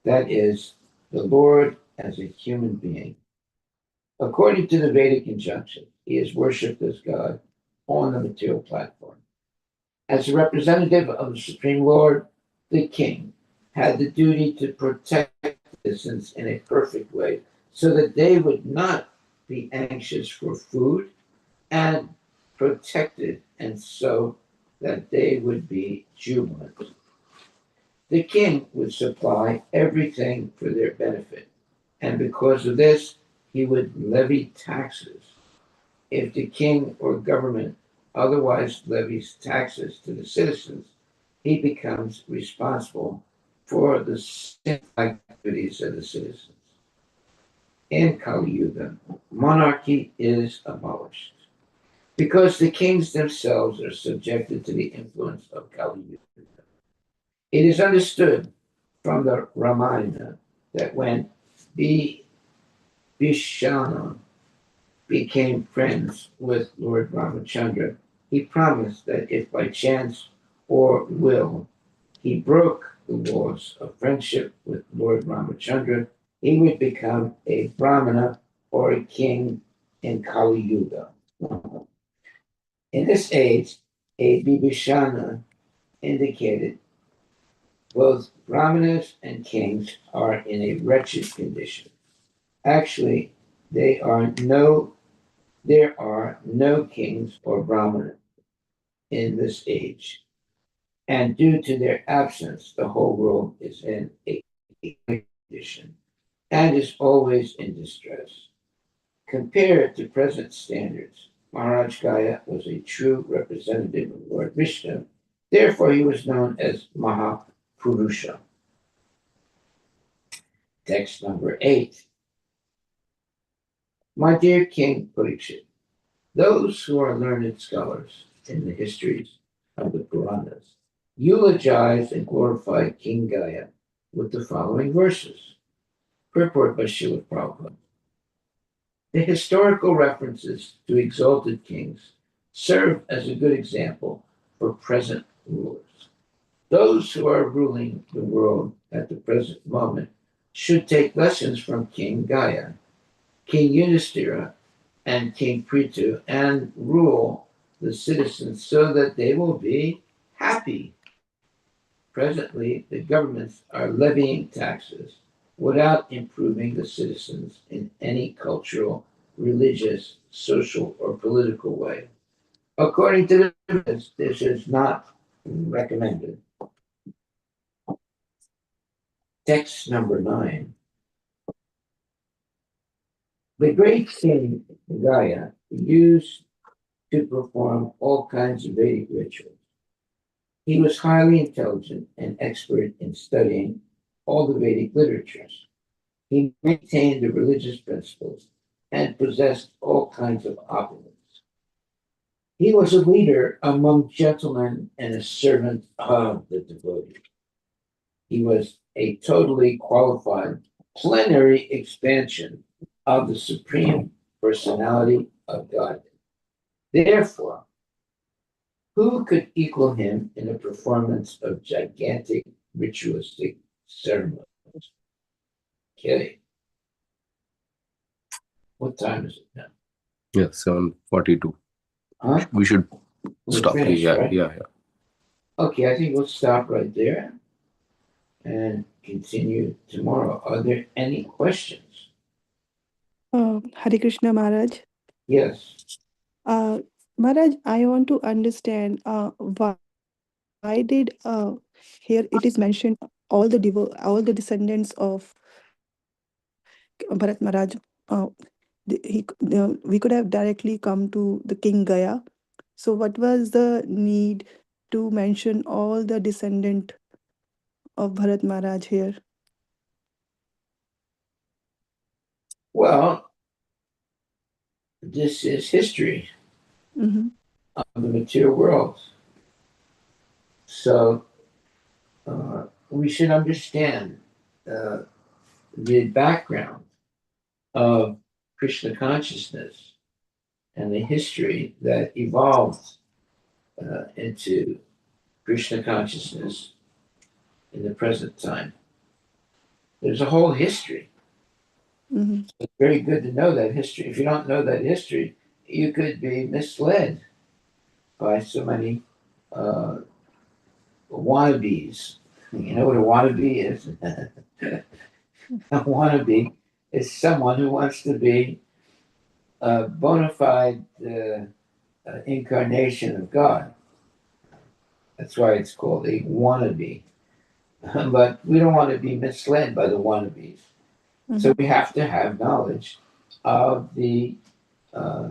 that is, the Lord as a human being. According to the Vedic injunction, he is worshipped as God on the material platform. As a representative of the Supreme Lord, the king had the duty to protect citizens in a perfect way so that they would not be anxious for food, and protected, and so that they would be jubilant. The king would supply everything for their benefit, and because of this, he would levy taxes. If the king or government otherwise levies taxes to the citizens, he becomes responsible for the activities of the citizens. In Kali Yuga, monarchy is abolished because the kings themselves are subjected to the influence of Kali Yuga. It is understood from the Ramayana that when Bhishana became friends with Lord Ramachandra, he promised that if by chance or will he broke the laws of friendship with Lord Ramachandra, he would become a Brahmana or a king in Kali Yuga. In this age, a Bibhishana indicated both Brahmanas and kings are in a wretched condition. Actually, they are no there are no kings or Brahmanas in this age, and due to their absence, the whole world is in a condition and is always in distress. Compared to present standards, Maharaj Gaya was a true representative of Lord Vishnu. Therefore, he was known as Mahapurusha. Text number 8. My dear King Parikshit, those who are learned scholars in the histories of the Puranas eulogize and glorify King Gaya with the following verses. Purport by Srila Prabhupada. The historical references to exalted kings serve as a good example for present rulers. Those who are ruling the world at the present moment should take lessons from King Gaya, King Yudhishthira, and King Prithu and rule the citizens so that they will be happy. Presently, the governments are levying taxes without improving the citizens in any cultural, religious, social, or political way. According to this is not recommended. Text number 9. The great king Gaya used to perform all kinds of Vedic rituals. He was highly intelligent and expert in studying all the Vedic literatures. He maintained the religious principles and possessed all kinds of opulence. He was a leader among gentlemen and a servant of the devotee. He was a totally qualified plenary expansion of the Supreme Personality of God. Therefore, who could equal him in the performance of gigantic ritualistic ceremonies? Okay. What time is it now? Yeah, 7:42. Huh? We should We're stop here. finished, Yeah, right? yeah. Okay, I think we'll stop right there and continue tomorrow. Are there any questions? Hare Krishna Maharaj. Yes. Uh, Maharaj, I want to understand why did here it is mentioned all the descendants of Bharat Maharaj. Uh, we could have directly come to the King Gaya. So what was the need to mention all the descendant of Bharat Maharaj here? Well, this is history Mm-hmm. of the material world. So we should understand uh, the background of Krishna consciousness and the history that evolved into Krishna consciousness in the present time. There's a whole history. Mm-hmm. It's very good to know that history. If you don't know that history, you could be misled by so many uh, wannabes. You know what a wannabe is? A wannabe is someone who wants to be a bona fide incarnation of God. That's why it's called a wannabe. but we don't want to be misled by the wannabes. So Mhm. we have to have knowledge of the uh,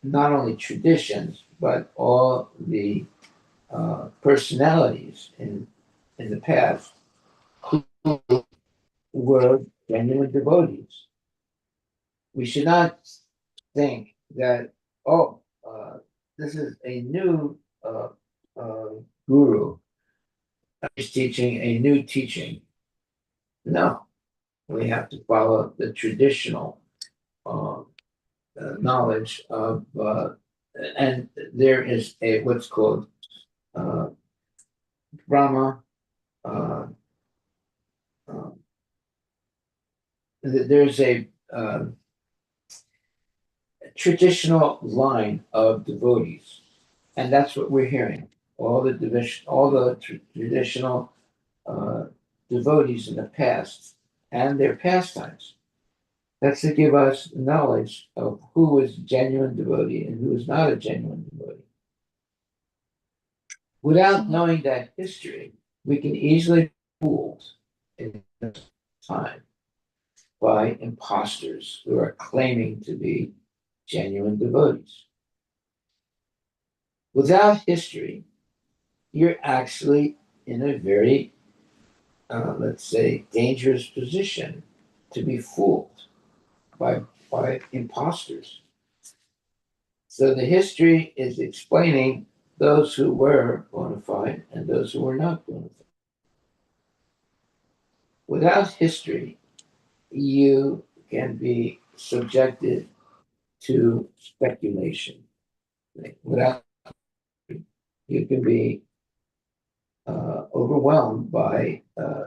not only traditions but all the personalities in the past who were genuine devotees. We should not think that, oh, this is a new uh, guru is teaching a new teaching. No, we have to follow the traditional uh, knowledge of, and there is a what's called uh, Brahma. Uh, uh, there's a traditional line of devotees, and that's what we're hearing. All the division, all the traditional uh, devotees in the past and their pastimes. That's to give us knowledge of who was a genuine devotee and who was not a genuine devotee. Without Mhm. knowing that history, we can easily be fooled in time by imposters who are claiming to be genuine devotees. Without history, you're actually in a very, let's say, dangerous position to be fooled by, by imposters. So the history is explaining those who were bona fide and those who were not bona fide. Without history, you can be subjected to speculation. Without, you can be overwhelmed by uh,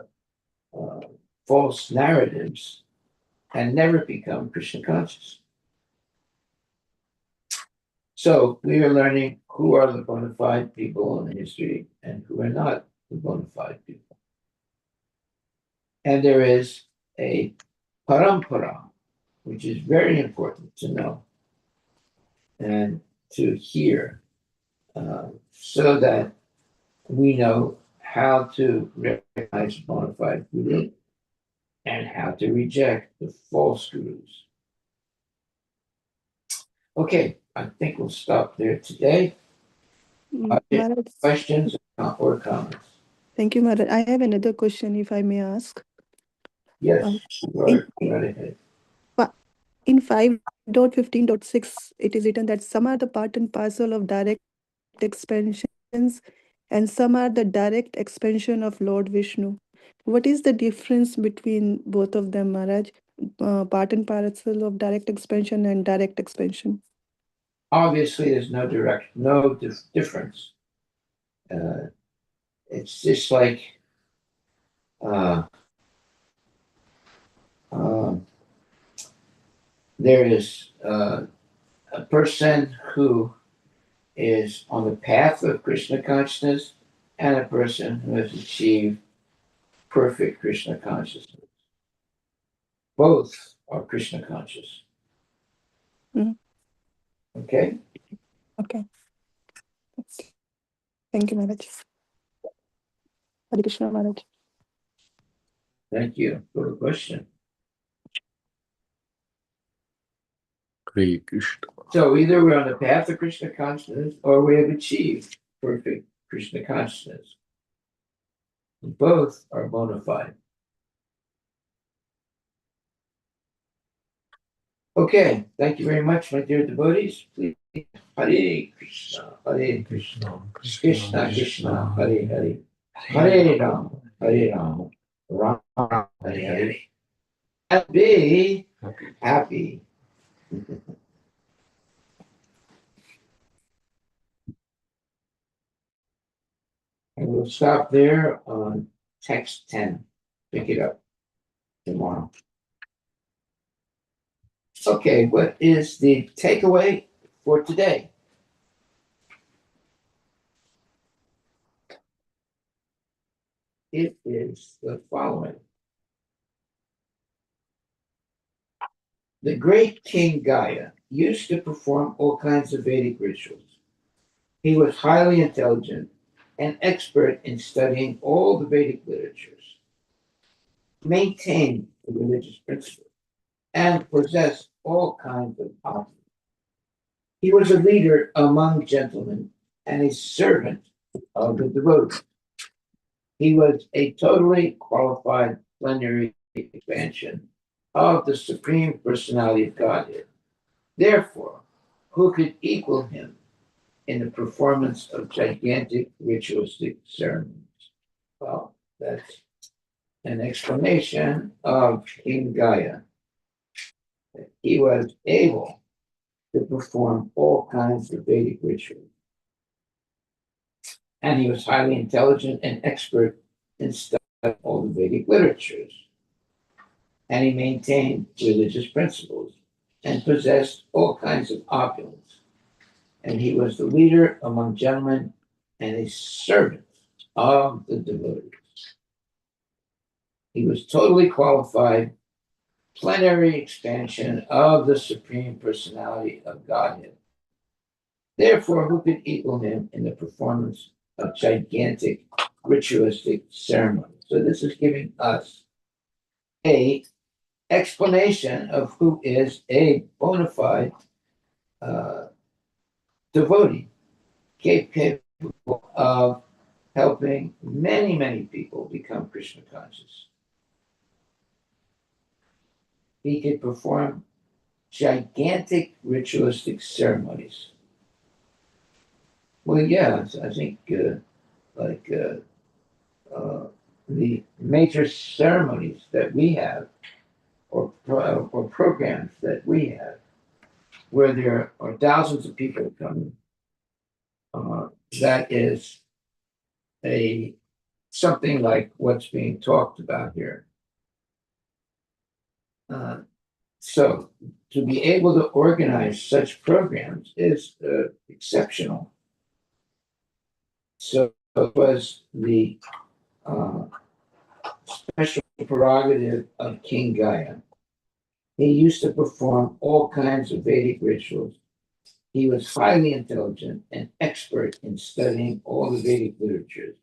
false narratives and never become Krishna conscious. So we are learning who are the bona fide people in history and who are not the bona fide people. And there is a parampara, which is very important to know and to hear, so that we know how to recognize bona fide guru and how to reject the false gurus. Okay, I think we'll stop there today. Are there Maharaj, questions or comments? thank you, Maharaj. I have another question, if I may ask. Yes, Um, go in right ahead. fi- in 5.15.6, it is written that some are the part and parcel of direct expansions, and some are the direct expansion of Lord Vishnu. What is the difference between both of them, Maharaj? Part and parcel of direct expansion and direct expansion. Obviously, there's no difference. Uh, it's just like uh, um, there is a person who is on the path of Krishna consciousness and a person who has achieved perfect Krishna consciousness. Both are Krishna conscious. Mhm. Okay? Okay. Thank you, Maharaj. Hare Krishna, Maharaj. Thank you for the question. Hare Krishna. So either we're on the path of Krishna consciousness or we have achieved perfect Krishna consciousness. Both are bona fide. Okay, thank you very much, my dear devotees. Please, Hare Krishna, Hare Krishna, Krishna Krishna, Hare Hare, Hare Ram, Hare Ram, Ram Ram, Hare Hare. And be happy. And we'll stop there on text 10. Pick it up tomorrow. Okay, what is the takeaway for today? It is the following. The great King Gaia used to perform all kinds of Vedic rituals. He was highly intelligent an expert in studying all the Vedic literatures, maintained the religious principles, and possessed all kinds of opulence. He was a leader among gentlemen and a servant of the devotees. He was a totally qualified plenary expansion of the Supreme Personality of Godhead. Therefore, who could equal him in the performance of gigantic ritualistic ceremonies? Well, that's an explanation of King Gaia. He was able to perform all kinds of Vedic rituals. And he was highly intelligent and expert in studying all the Vedic literatures. And he maintained religious principles and possessed all kinds of opulence. And he was the leader among gentlemen and a servant of the devotees. He was totally qualified, plenary expansion of the Supreme Personality of Godhead. Therefore, who could equal him in the performance of gigantic ritualistic ceremonies? So this is giving us a explanation of who is a bona fide devotee, capable of helping many, many people become Krishna conscious. He could perform gigantic ritualistic ceremonies. Well, yeah, I think like the major ceremonies that we have, or programs that we have, where there are thousands of people coming, that is a something like what's being talked about here. So to be able to organize such programs is exceptional. So it was the special prerogative of King Gaia. He used to perform all kinds of Vedic rituals. He was highly intelligent and expert in studying all the Vedic literatures.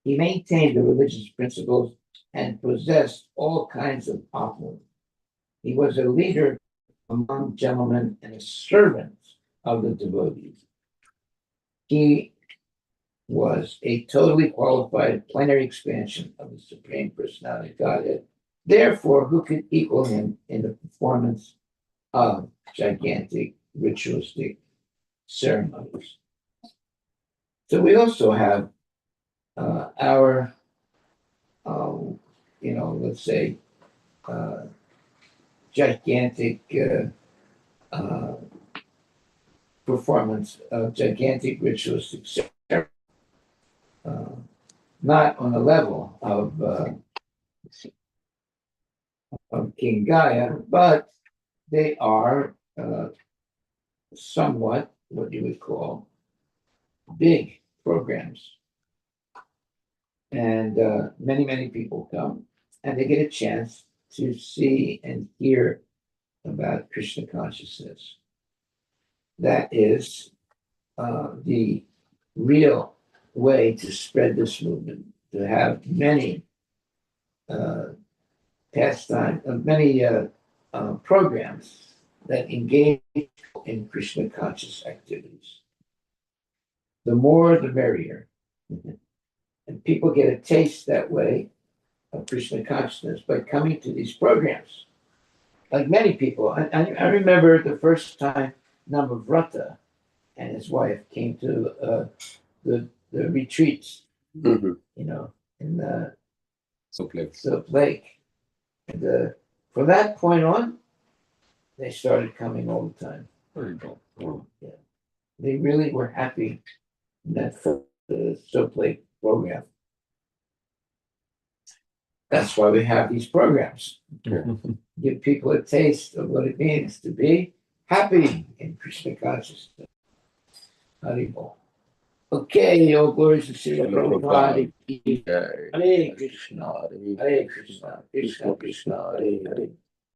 He maintained the religious principles and possessed all kinds of opulence. He was a leader among gentlemen and a servant of the devotees. He was a totally qualified plenary expansion of the Supreme Personality of Godhead. Therefore, who could equal him in the performance of gigantic ritualistic ceremonies? So we also have our, let's say, gigantic performance of gigantic ritualistic ceremonies. Not on the level of King Gaia, but they are somewhat what you would call big programs. And many, many people come and they get a chance to see and hear about Krishna consciousness. That is the real way to spread this movement, to have many programs that engage in Krishna conscious activities. The more, the merrier. And people get a taste that way of Krishna consciousness by coming to these programs. Like many people, I remember the first time Namavrata and his wife came to the retreats, Mm-hmm. in the So like Silk Lake. And from that point on, they started coming all the time. Yeah. They really were happy in that Silk Lake program. That's why we have these programs. Give people a taste of what it means to be happy in Krishna consciousness. Haribo. Okay, all glories to Srila Prabhupada. Hare Krishna, Hare Krishna, Krishna Krishna, Hare Hare.